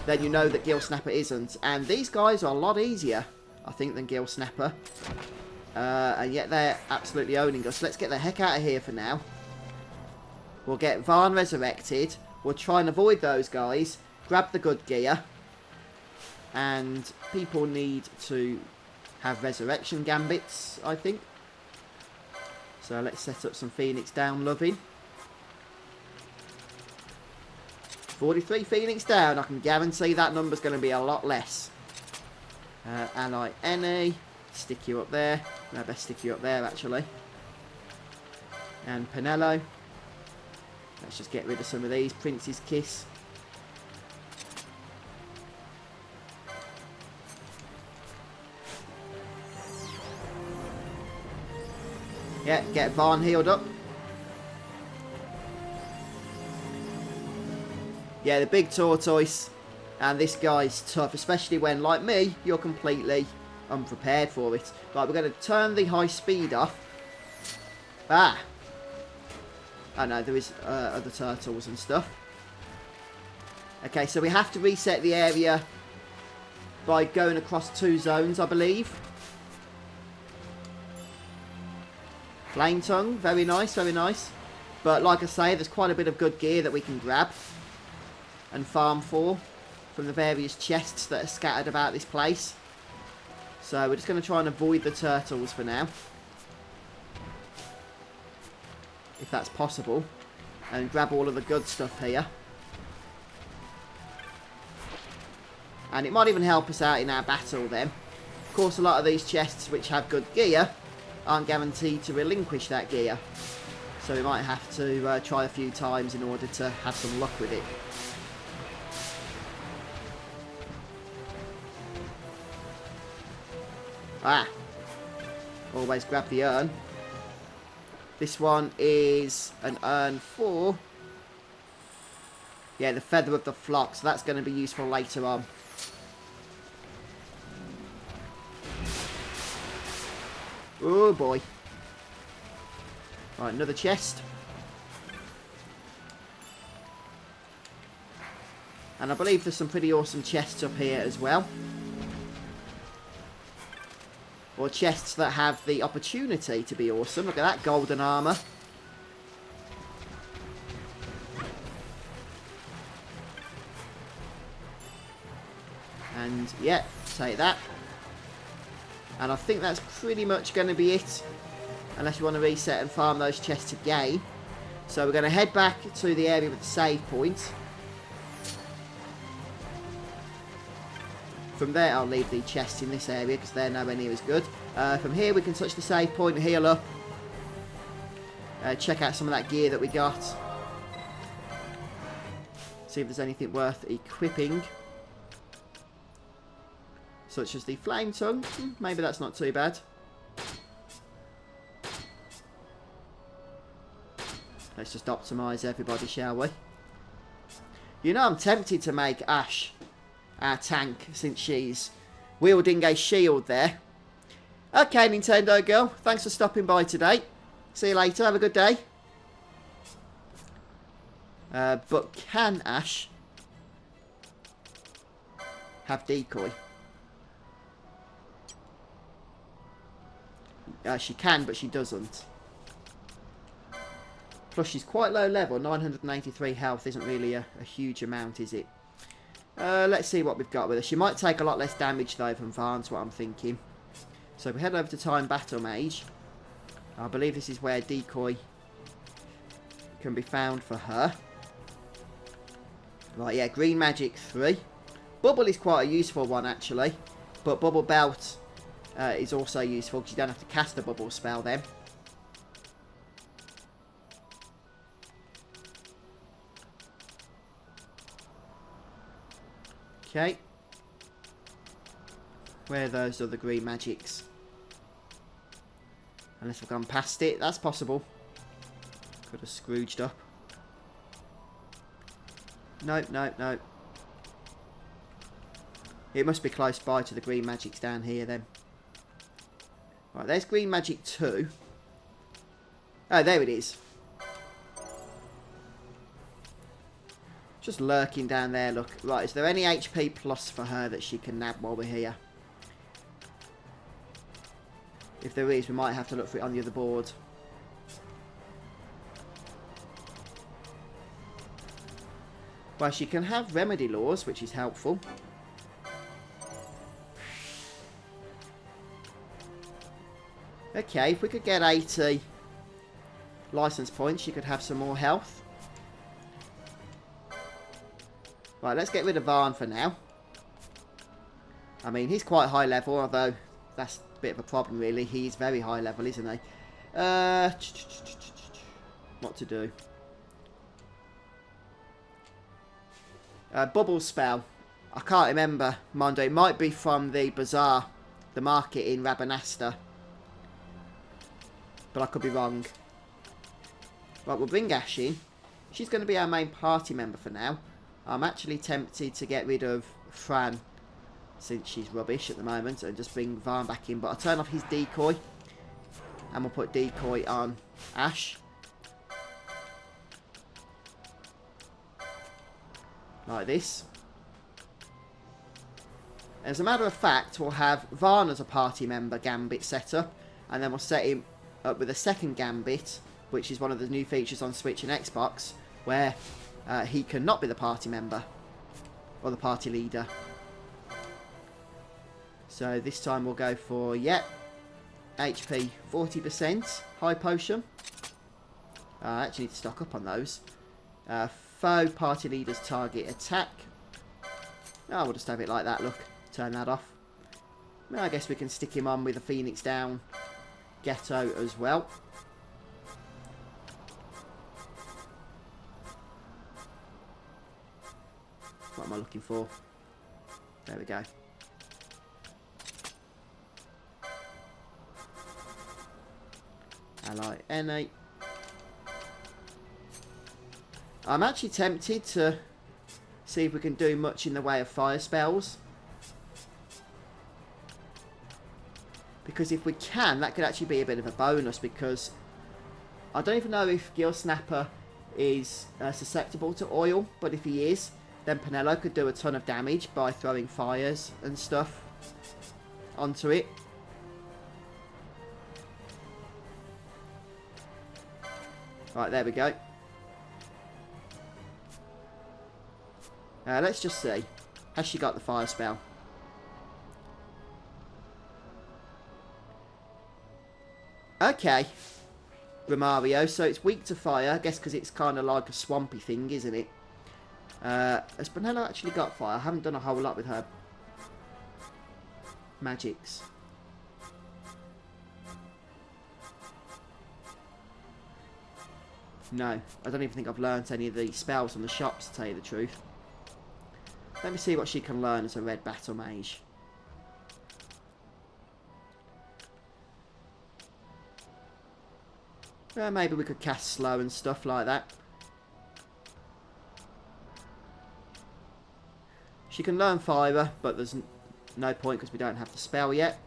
then you know that Gill Snapper isn't. And these guys are a lot easier, I think, than Gill Snapper. And yet they're absolutely owning us. Let's get the heck out of here for now. We'll get Varn resurrected. We'll try and avoid those guys. Grab the good gear. And people need to have resurrection gambits, I think. So let's set up some Phoenix down loving. 43 Phoenix down. I can guarantee that number's going to be a lot less. Ally Any. Stick you up there. No, best stick you up there, actually. And Penello. Let's just get rid of some of these. Prince's Kiss. Yeah, get Varn healed up. Yeah, the big tortoise. And this guy's tough, especially when, like me, you're completely unprepared for it. Right, we're going to turn the high speed off. Ah! Oh no, there is other turtles and stuff. Okay, so we have to reset the area by going across 2 zones, I believe. Flame Tongue, very nice, very nice. But like I say, there's quite a bit of good gear that we can grab and farm for from the various chests that are scattered about this place. So we're just going to try and avoid the turtles for now, if that's possible, and grab all of the good stuff here. And it might even help us out in our battle then. Of course, a lot of these chests which have good gear aren't guaranteed to relinquish that gear. So we might have to try a few times in order to have some luck with it. Ah! Always grab the urn. This one is an urn for... yeah, the Feather of the Flock. So that's going to be useful later on. Oh boy. Right, another chest. And I believe there's some pretty awesome chests up here as well. Or chests that have the opportunity to be awesome. Look at that golden armour. And yeah, take that. And I think that's pretty much going to be it. Unless you want to reset and farm those chests again. So we're going to head back to the area with the save point. From there I'll leave the chests in this area because they're nowhere near as good. From here we can touch the save point and heal up. Check out some of that gear that we got. See if there's anything worth equipping. Such as the Flame Tongue. Maybe that's not too bad. Let's just optimise everybody, shall we? You know, I'm tempted to make Ash our tank, since she's wielding a shield there. Okay, Nintendo girl, thanks for stopping by today. See you later, have a good day. But can Ash have decoy? She can, but she doesn't. Plus, she's quite low level. 983 health isn't really a huge amount, is it? Let's see what we've got with her. She might take a lot less damage, though, from Varn's, what I'm thinking. So, we head over to Time Battle Mage. I believe this is where decoy can be found for her. Right, yeah, Green Magic 3. Bubble is quite a useful one, actually. But Bubble Belt is also useful because you don't have to cast a bubble spell then. Okay. Where are those other green magics? Unless I've gone past it. That's possible. Could have Scrooged up. Nope, nope, nope. It must be close by to the green magics down here then. Right, there's green magic 2. Oh, there it is. Just lurking down there, look. Right, is there any HP plus for her that she can nab while we're here? If there is, we might have to look for it on the other board. Well, she can have remedy laws, which is helpful. Okay, if we could get 80 license points, she could have some more health. Right, let's get rid of Varn for now. I mean, he's quite high level, although that's a bit of a problem, really. He's very high level, isn't he? What to do? Bubble spell. I can't remember, Mondo. It might be from the bazaar, the market in Rabanasta. But I could be wrong. Right, we'll bring Ash in. She's going to be our main party member for now. I'm actually tempted to get rid of Fran, since she's rubbish at the moment, and just bring Varn back in. But I'll turn off his decoy, and we'll put decoy on Ash. Like this. As a matter of fact, we'll have Varn as a party member Gambit set up, and then we'll set him up with a second Gambit, which is one of the new features on Switch and Xbox, where he can not be the party member or the party leader. So this time we'll go for, HP 40%, high potion. I actually need to stock up on those. Foe party leader's target attack. Oh, we'll just have it like that, look. Turn that off. Well, I guess we can stick him on with a Phoenix Down Ghetto as well. What am I looking for? There we go. Ally NA. I'm actually tempted to see if we can do much in the way of fire spells. Because if we can, that could actually be a bit of a bonus, because I don't even know if Gil Snapper is susceptible to oil, but if he is, then Penelo could do a ton of damage by throwing fires and stuff onto it. Right, there we go. Let's just see. Has she got the fire spell? Okay. Romario, so it's weak to fire. I guess because it's kind of like a swampy thing, isn't it? Has Penelo actually got fire? I haven't done a whole lot with her magics. No, I don't even think I've learnt any of the spells from the shops, to tell you the truth. Let me see what she can learn as a red battle mage. Maybe we could cast slow and stuff like that. She can learn fire, but there's no point because we don't have the spell yet.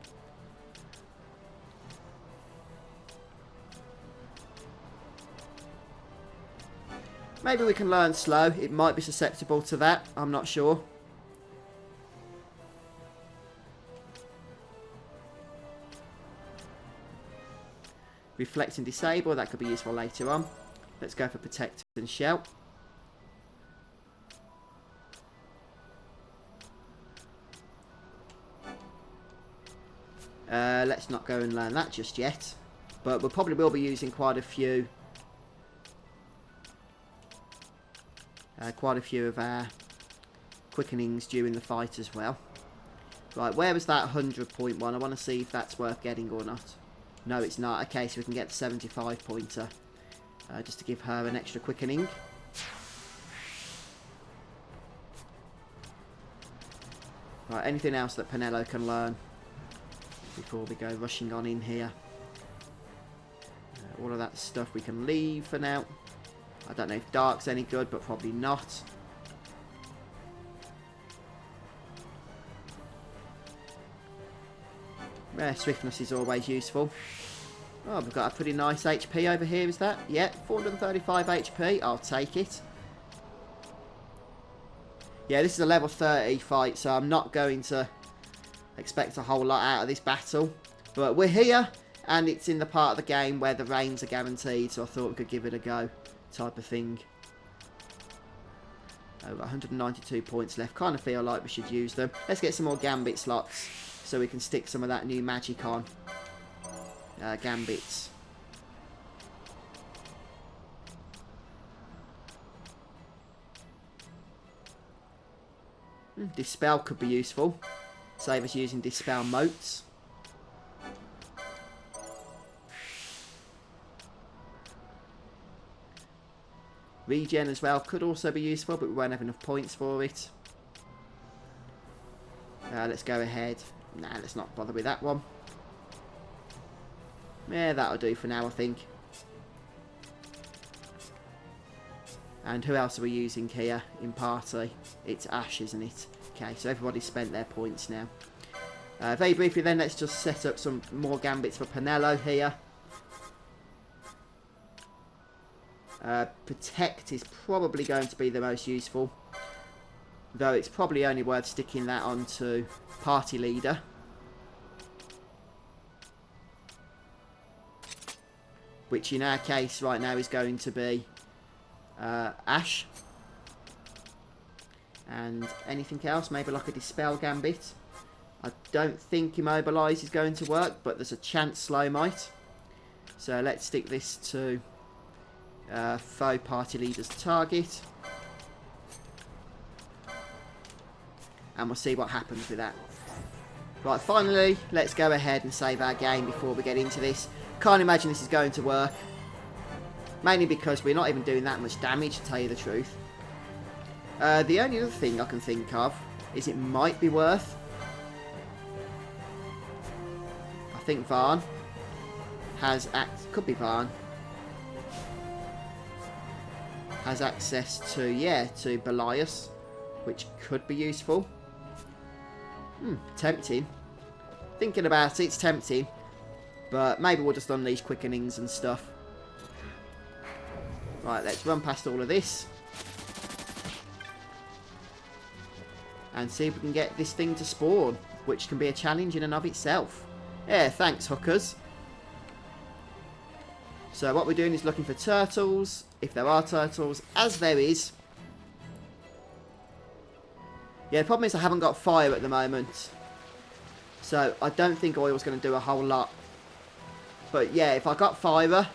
Maybe we can learn slow. It might be susceptible to that. I'm not sure. Reflect and disable. That could be useful later on. Let's go for protect and shout. Let's not go and learn that just yet. But we probably will be using quite a few of our quickenings during the fight as well. Right, where was that 100-point one? I want to see if that's worth getting or not. No, it's not. Okay, so we can get the 75-pointer. Just to give her an extra quickening. Right, anything else that Penelo can learn before we go rushing on in here? All of that stuff we can leave for now. I don't know if Dark's any good, but probably not. Swiftness is always useful. Oh, we've got a pretty nice HP over here, is that? Yeah, 435 HP. I'll take it. Yeah, this is a level 30 fight, so I'm not going to expect a whole lot out of this battle. But we're here, and it's in the part of the game where the rains are guaranteed, so I thought we could give it a go, type of thing. Over 192 points left. Kind of feel like we should use them. Let's get some more Gambit slots so we can stick some of that new magic on. Gambits. Dispel could be useful. Save us using Dispel motes. Regen as well could also be useful, but we won't have enough points for it. Let's go ahead. Nah, let's not bother with that one. Yeah, that'll do for now, I think. And who else are we using here in party? It's Ash, isn't it? Okay, so everybody's spent their points now. Very briefly then, let's just set up some more Gambits for Penelo here. Protect is probably going to be the most useful. Though it's probably only worth sticking that onto Party Leader. Which in our case right now is going to be Ash. And anything else? Maybe like a Dispel Gambit. I don't think Immobilise is going to work, but there's a chance Slow might. So let's stick this to Foe Party Leader's target. And we'll see what happens with that. Right, finally, let's go ahead and save our game before we get into this. Can't imagine this is going to work. Mainly because we're not even doing that much damage, to tell you the truth. The only other thing I can think of is it might be worth. I think Varn has could be Varn. Has access to Belias, which could be useful. Tempting. Thinking about it, it's tempting. But maybe we'll just unleash quickenings and stuff. Right, let's run past all of this. And see if we can get this thing to spawn, which can be a challenge in and of itself. Yeah, thanks, hookers. So what we're doing is looking for turtles, if there are turtles, as there is. Yeah, the problem is I haven't got fire at the moment. So I don't think oil's going to do a whole lot. But yeah, if I got fire...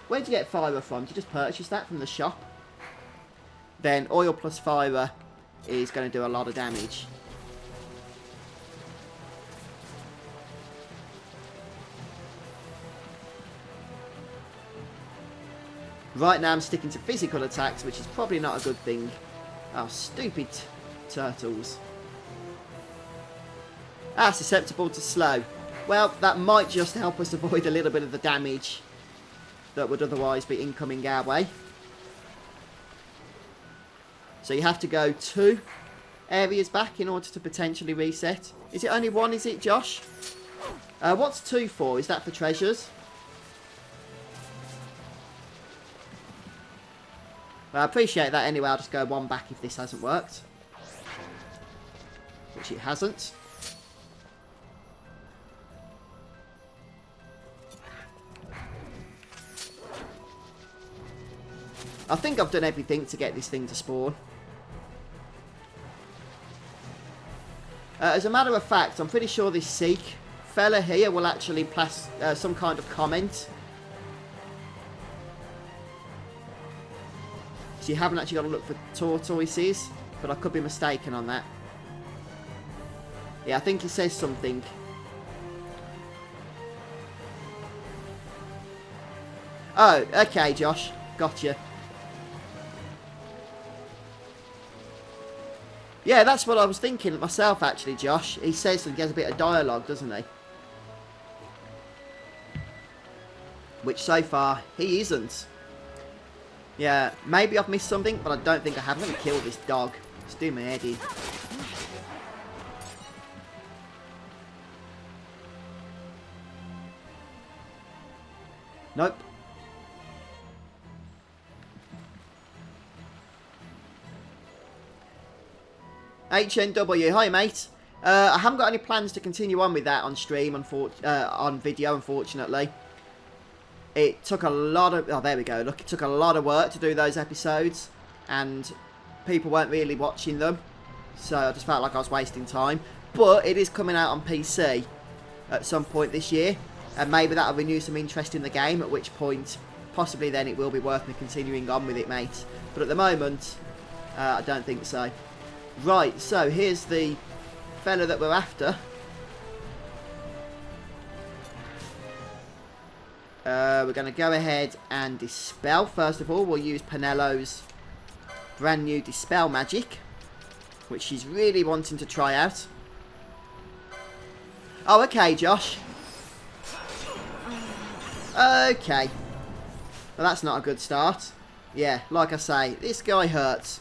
Where'd you get fire from? Did you just purchase that from the shop? Then oil plus fire is going to do a lot of damage. Right now I'm sticking to physical attacks, which is probably not a good thing. Oh, stupid turtles. Susceptible to slow. Well, that might just help us avoid a little bit of the damage that would otherwise be incoming our way. So you have to go 2 areas back in order to potentially reset. Is it only 1, is it, Josh? What's 2 for? Is that for treasures? Well, I appreciate that anyway. I'll just go 1 back if this hasn't worked. Which it hasn't. I think I've done everything to get this thing to spawn. As a matter of fact, I'm pretty sure this Sikh fella here will actually place some kind of comment. So you haven't actually got to look for tortoises, but I could be mistaken on that. Yeah, I think he says something. Oh, okay, Josh. Gotcha. Yeah, that's what I was thinking myself, actually, Josh. He says he has a bit of dialogue, doesn't he? Which, so far, he isn't. Yeah, maybe I've missed something, but I don't think I have. I'm going to kill this dog. Let's do my head in. Nope. HNW, hi mate. I haven't got any plans to continue on with that on stream, on video, unfortunately. It took a lot of... Oh, there we go. Look, it took a lot of work to do those episodes. And people weren't really watching them. So I just felt like I was wasting time. But it is coming out on PC at some point this year. And maybe that'll renew some interest in the game, at which point, possibly then it will be worth me continuing on with it, mate. But at the moment, I don't think so. Right, so here's the fella that we're after. We're going to go ahead and dispel. First of all, we'll use Penelo's brand new dispel magic, which she's really wanting to try out. Oh, okay, Josh. Okay. Well, that's not a good start. Yeah, like I say, this guy hurts.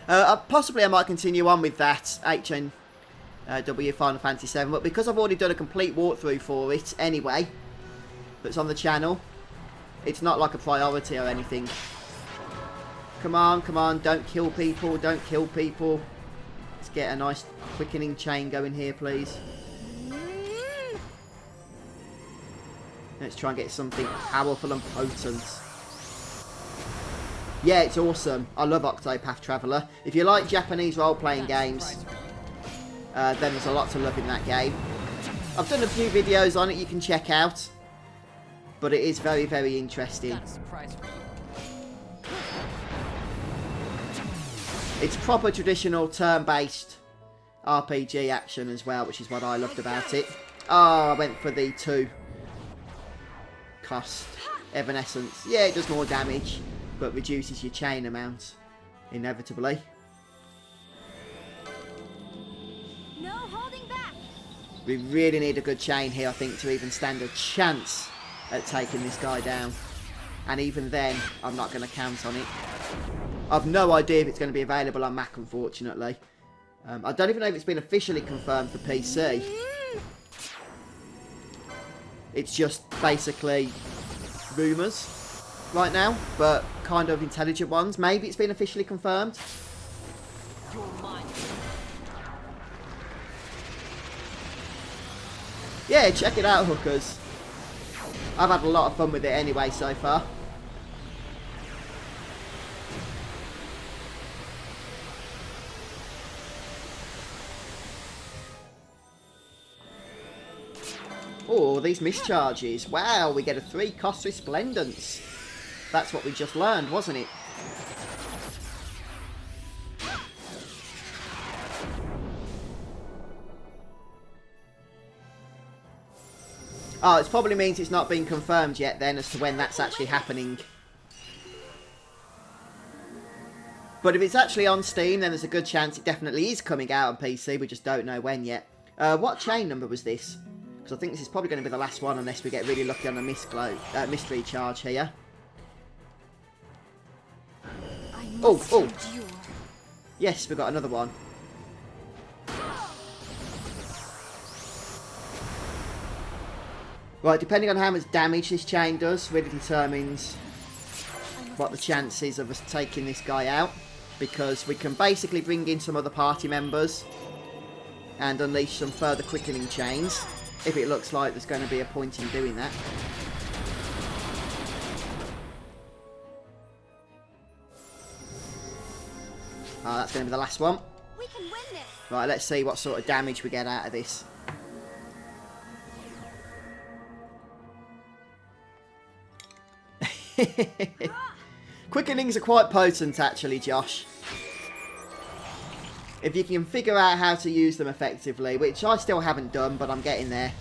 Possibly I might continue on with that HNW Final Fantasy VII, but because I've already done a complete walkthrough for it anyway, that's on the channel, it's not like a priority or anything. Come on, come on, don't kill people, don't kill people. Let's get a nice quickening chain going here, please. Let's try and get something powerful and potent. Yeah, it's awesome. I love Octopath Traveler. If you like Japanese role-playing games, then there's a lot to love in that game. I've done a few videos on it you can check out, but it is very, very interesting. It's proper traditional turn-based RPG action as well, which is what I loved about it. Oh, I went for the 2 cost Evanescence. Yeah, it does more damage, but reduces your chain amount, inevitably. No holding back. We really need a good chain here, I think, to even stand a chance at taking this guy down. And even then, I'm not going to count on it. I've no idea if it's going to be available on Mac, unfortunately. I don't even know if it's been officially confirmed for PC. It's just basically rumours right now, but kind of intelligent ones. Maybe it's been officially confirmed. Yeah, check it out, hookers. I've had a lot of fun with it anyway so far. Oh, these mischarges. Wow, we get a 3 cost Resplendence. That's what we just learned, wasn't it? Oh, it probably means it's not been confirmed yet then as to when that's actually happening. But if it's actually on Steam, then there's a good chance it definitely is coming out on PC. We just don't know when yet. What chain number was this? Because I think this is probably going to be the last one unless we get really lucky on a mystery charge here. Oh. Yes, we've got another one. Right, depending on how much damage this chain does, really determines what the chances of us taking this guy out. Because we can basically bring in some other party members and unleash some further quickening chains, if it looks like there's going to be a point in doing that. Oh, that's going to be the last one. We can win this. Right, let's see what sort of damage we get out of this. Quickenings are quite potent, actually, Josh. If you can figure out how to use them effectively, which I still haven't done, but I'm getting there,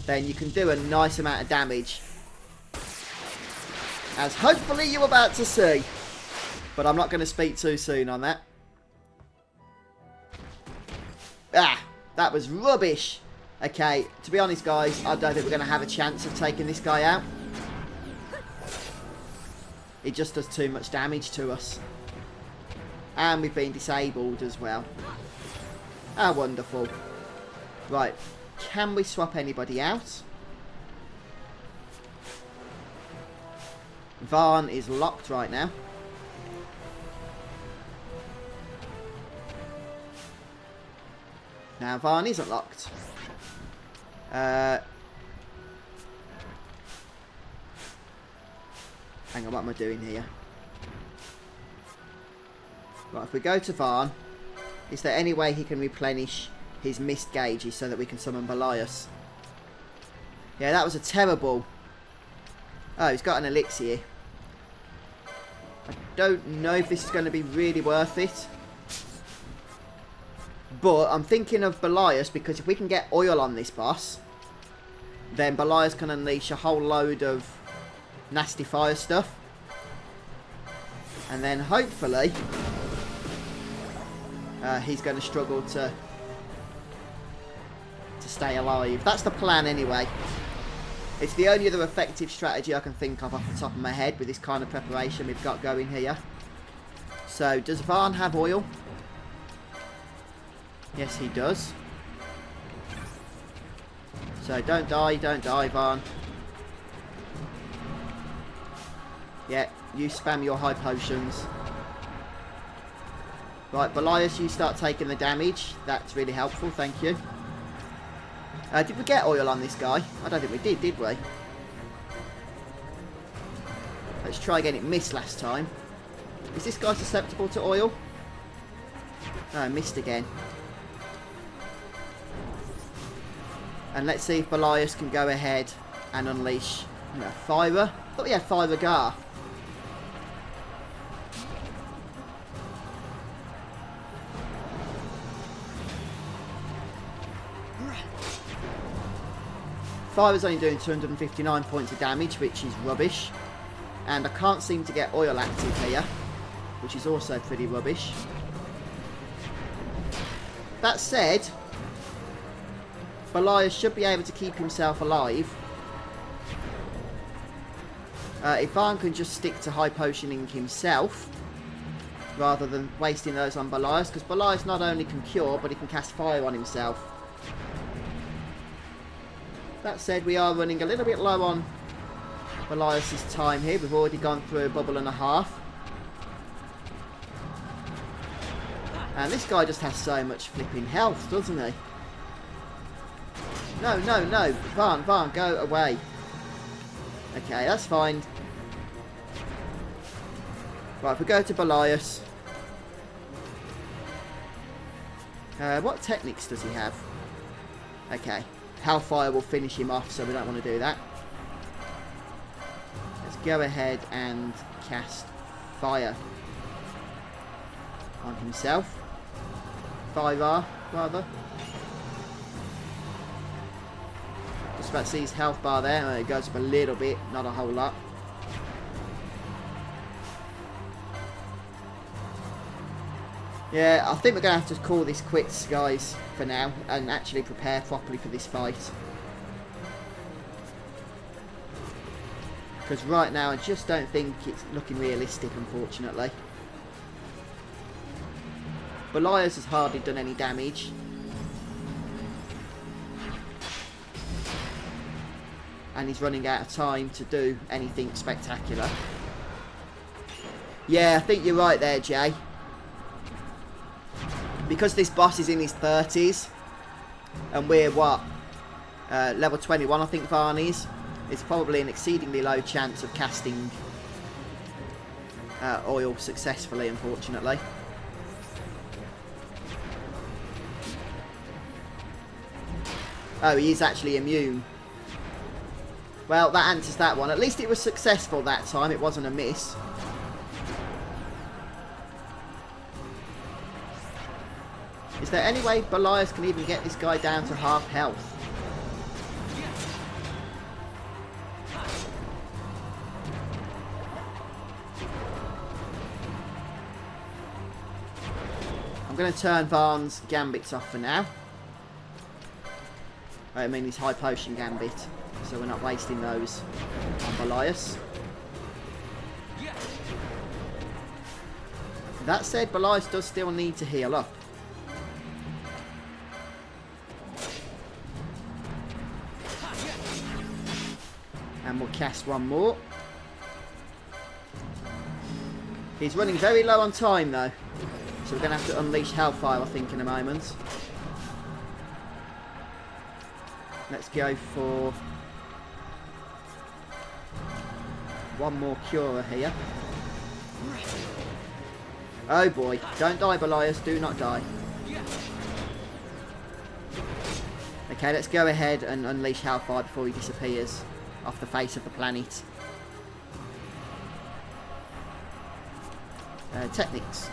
then you can do a nice amount of damage. As hopefully you're about to see. But I'm not going to speak too soon on that. Ah, that was rubbish. Okay, to be honest, guys, I don't think we're going to have a chance of taking this guy out. It just does too much damage to us. And we've been disabled as well. How wonderful. Right, can we swap anybody out? Varn is locked right now. Now Varn isn't locked. Hang on, what am I doing here? Right, if we go to Varn, is there any way he can replenish his mist gauges so that we can summon Belias? Yeah, that was a terrible... Oh, he's got an elixir. I don't know if this is going to be really worth it. But I'm thinking of Belias, because if we can get oil on this boss, then Belias can unleash a whole load of nasty fire stuff. And then hopefully he's going to struggle to stay alive. That's the plan anyway. It's the only other effective strategy I can think of off the top of my head with this kind of preparation we've got going here. So, does Varn have oil? Yes, he does. So, don't die, Varn. Yeah, you spam your high potions. Right, Belias, you start taking the damage. That's really helpful, thank you. Did we get oil on this guy? I don't think we did we? Let's try again. It missed last time. Is this guy susceptible to oil? No, missed again. And let's see if Belias can go ahead and unleash, you know, Fire. I thought we had Fire Gar. Fire's only doing 259 points of damage, which is rubbish. And I can't seem to get oil active here, which is also pretty rubbish. That said, Belias should be able to keep himself alive. If Varn can just stick to high potioning himself, rather than wasting those on Belias, because Belias not only can cure, but he can cast fire on himself. That said, we are running a little bit low on Belias' time here. We've already gone through a bubble and a half. And this guy just has so much flipping health, doesn't he? No. Varn, go away. Okay, that's fine. Right, if we go to Belias. What techniques does he have? Okay. Hellfire will finish him off, so we don't want to do that. Let's go ahead and cast Fire on himself. Fire, rather. Just about to see his health bar there. It goes up a little bit, not a whole lot. Yeah, I think we're going to have to call this quits, guys, for now, and actually prepare properly for this fight. Because right now, I just don't think it's looking realistic, unfortunately. Belias has hardly done any damage. And he's running out of time to do anything spectacular. Yeah, I think you're right there, Jay. Because this boss is in his 30s, and we're, what, level 21, I think Varn is, it's probably an exceedingly low chance of casting oil successfully, unfortunately. Oh, he is actually immune. Well, that answers that one. At least it was successful that time, it wasn't a miss. Is there any way Belias can even get this guy down to half health? I'm going to turn Varn's gambits off for now. I mean his high potion gambit, so we're not wasting those on Belias. That said, Belias does still need to heal up. And we'll cast one more. He's running very low on time though, so we're going to have to unleash Hellfire, I think, in a moment. Let's go for one more Cura here. Oh boy, don't die, Belias, do not die. Okay, let's go ahead and unleash Hellfire before he disappears off the face of the planet. Techniques.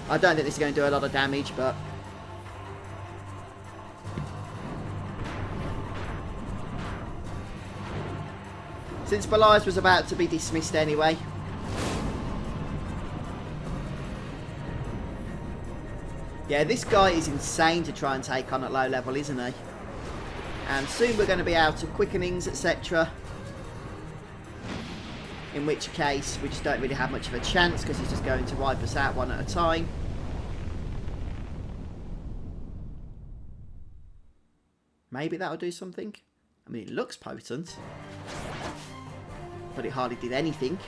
I don't think this is going to do a lot of damage, but... since Belias was about to be dismissed anyway... yeah, this guy is insane to try and take on at low level, isn't he? And soon we're going to be out of quickenings, etc. In which case, we just don't really have much of a chance, because he's just going to wipe us out one at a time. Maybe that'll do something. I mean, it looks potent. But it hardly did anything.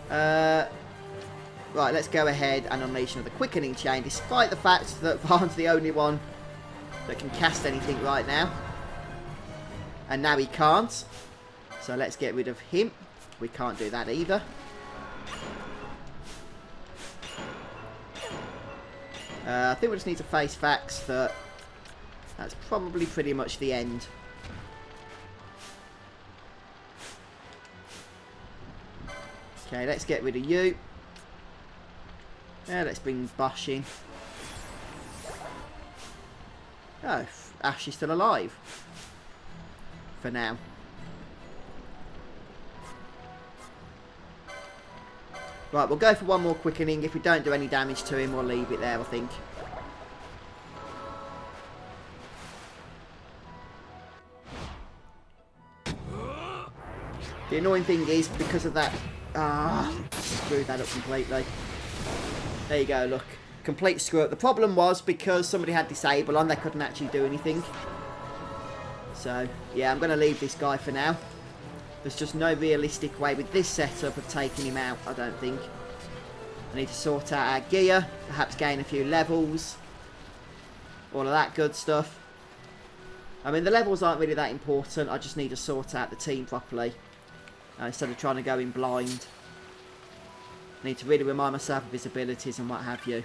Right, let's go ahead and unleash another quickening chain, despite the fact that Varn's the only one that can cast anything right now. And now he can't. So let's get rid of him. We can't do that either. I think we just need to face facts that that's probably pretty much the end. Okay, let's get rid of you. Let's bring Bosch in. Oh, Ash is still alive. For now. Right, we'll go for one more quickening. If we don't do any damage to him, we'll leave it there, I think. The annoying thing is, because of that... screwed that up completely. There you go, look. Complete screw up. The problem was, because somebody had disable on, they couldn't actually do anything. So, yeah, I'm going to leave this guy for now. There's just no realistic way with this setup of taking him out, I don't think. I need to sort out our gear, perhaps gain a few levels. All of that good stuff. I mean, the levels aren't really that important. I just need to sort out the team properly. Instead of trying to go in blind. I need to really remind myself of his abilities and what have you.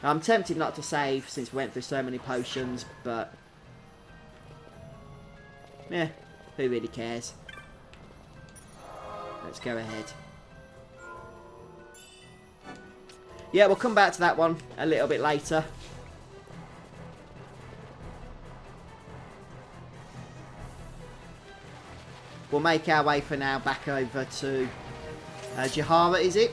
I'm tempted not to save since we went through so many potions, but... yeah, who really cares? Let's go ahead. Yeah, we'll come back to that one a little bit later. We'll make our way for now back over to Jahara, is it?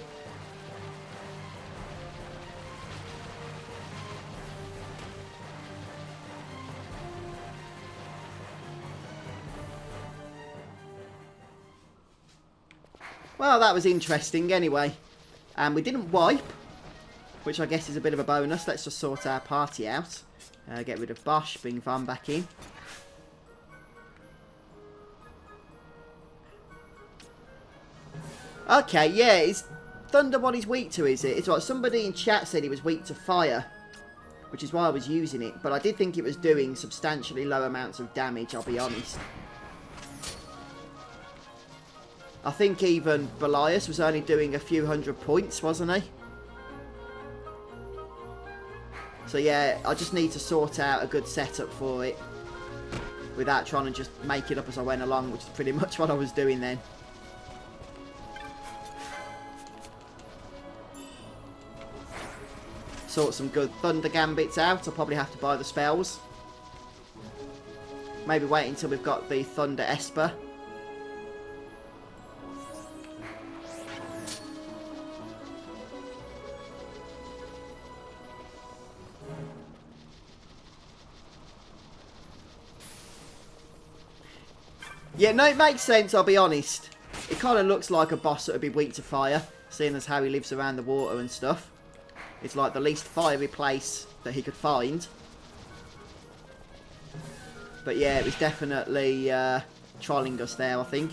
Well, that was interesting anyway. And we didn't wipe, which I guess is a bit of a bonus. Let's just sort our party out. Get rid of Bosch, bring Van back in. Okay, yeah, is Thunder what he's weak to, is it? It's like somebody in chat said he was weak to fire, which is why I was using it. But I did think it was doing substantially low amounts of damage, I'll be honest. I think even Belias was only doing a few hundred points, wasn't he? So yeah, I just need to sort out a good setup for it without trying to just make it up as I went along, which is pretty much what I was doing then. Sort some good Thunder Gambits out. I'll probably have to buy the spells. Maybe wait until we've got the Thunder Esper. Yeah, no, it makes sense, I'll be honest. It kind of looks like a boss that would be weak to fire, seeing as how he lives around the water and stuff. It's like the least fiery place that he could find. But yeah, it was definitely trolling us there, I think.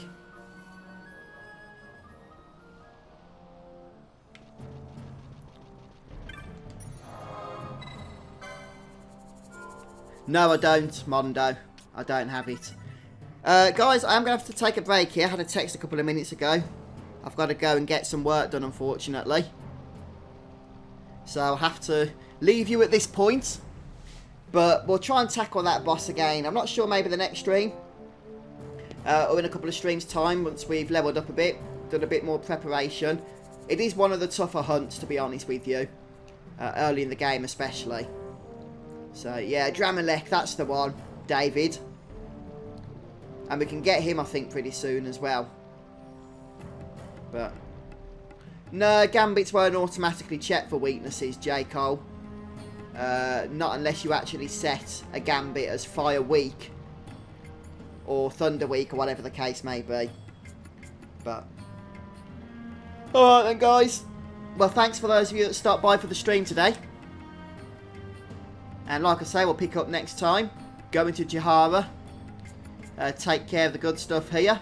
No, I don't, Mondo. I don't have it. Guys, I am going to have to take a break here. I had a text a couple of minutes ago. I've got to go and get some work done, unfortunately. So I'll have to leave you at this point. But we'll try and tackle that boss again. I'm not sure, maybe the next stream. Or in a couple of streams' time, once we've leveled up a bit. Done a bit more preparation. It is one of the tougher hunts, to be honest with you. Early in the game, especially. So, yeah, Dramalek, that's the one. David. And we can get him, I think, pretty soon as well. But... no, Gambits won't automatically check for weaknesses, J. Cole. Not unless you actually set a Gambit as Fire Weak. Or Thunder Weak, or whatever the case may be. But... alright then, guys. Well, thanks for those of you that stopped by for the stream today. And like I say, we'll pick up next time. Go into Jahara. Take care of the good stuff here.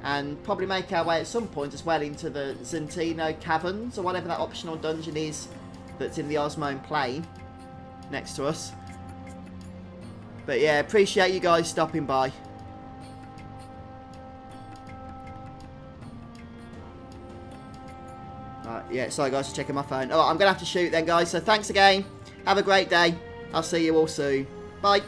And probably make our way at some point as well into the Zentino Caverns, or whatever that optional dungeon is that's in the Osmone Plain next to us. But yeah, appreciate you guys stopping by. Yeah, sorry guys for checking my phone. Alright, I'm going to have to shoot then, guys. So thanks again. Have a great day. I'll see you all soon. Bye.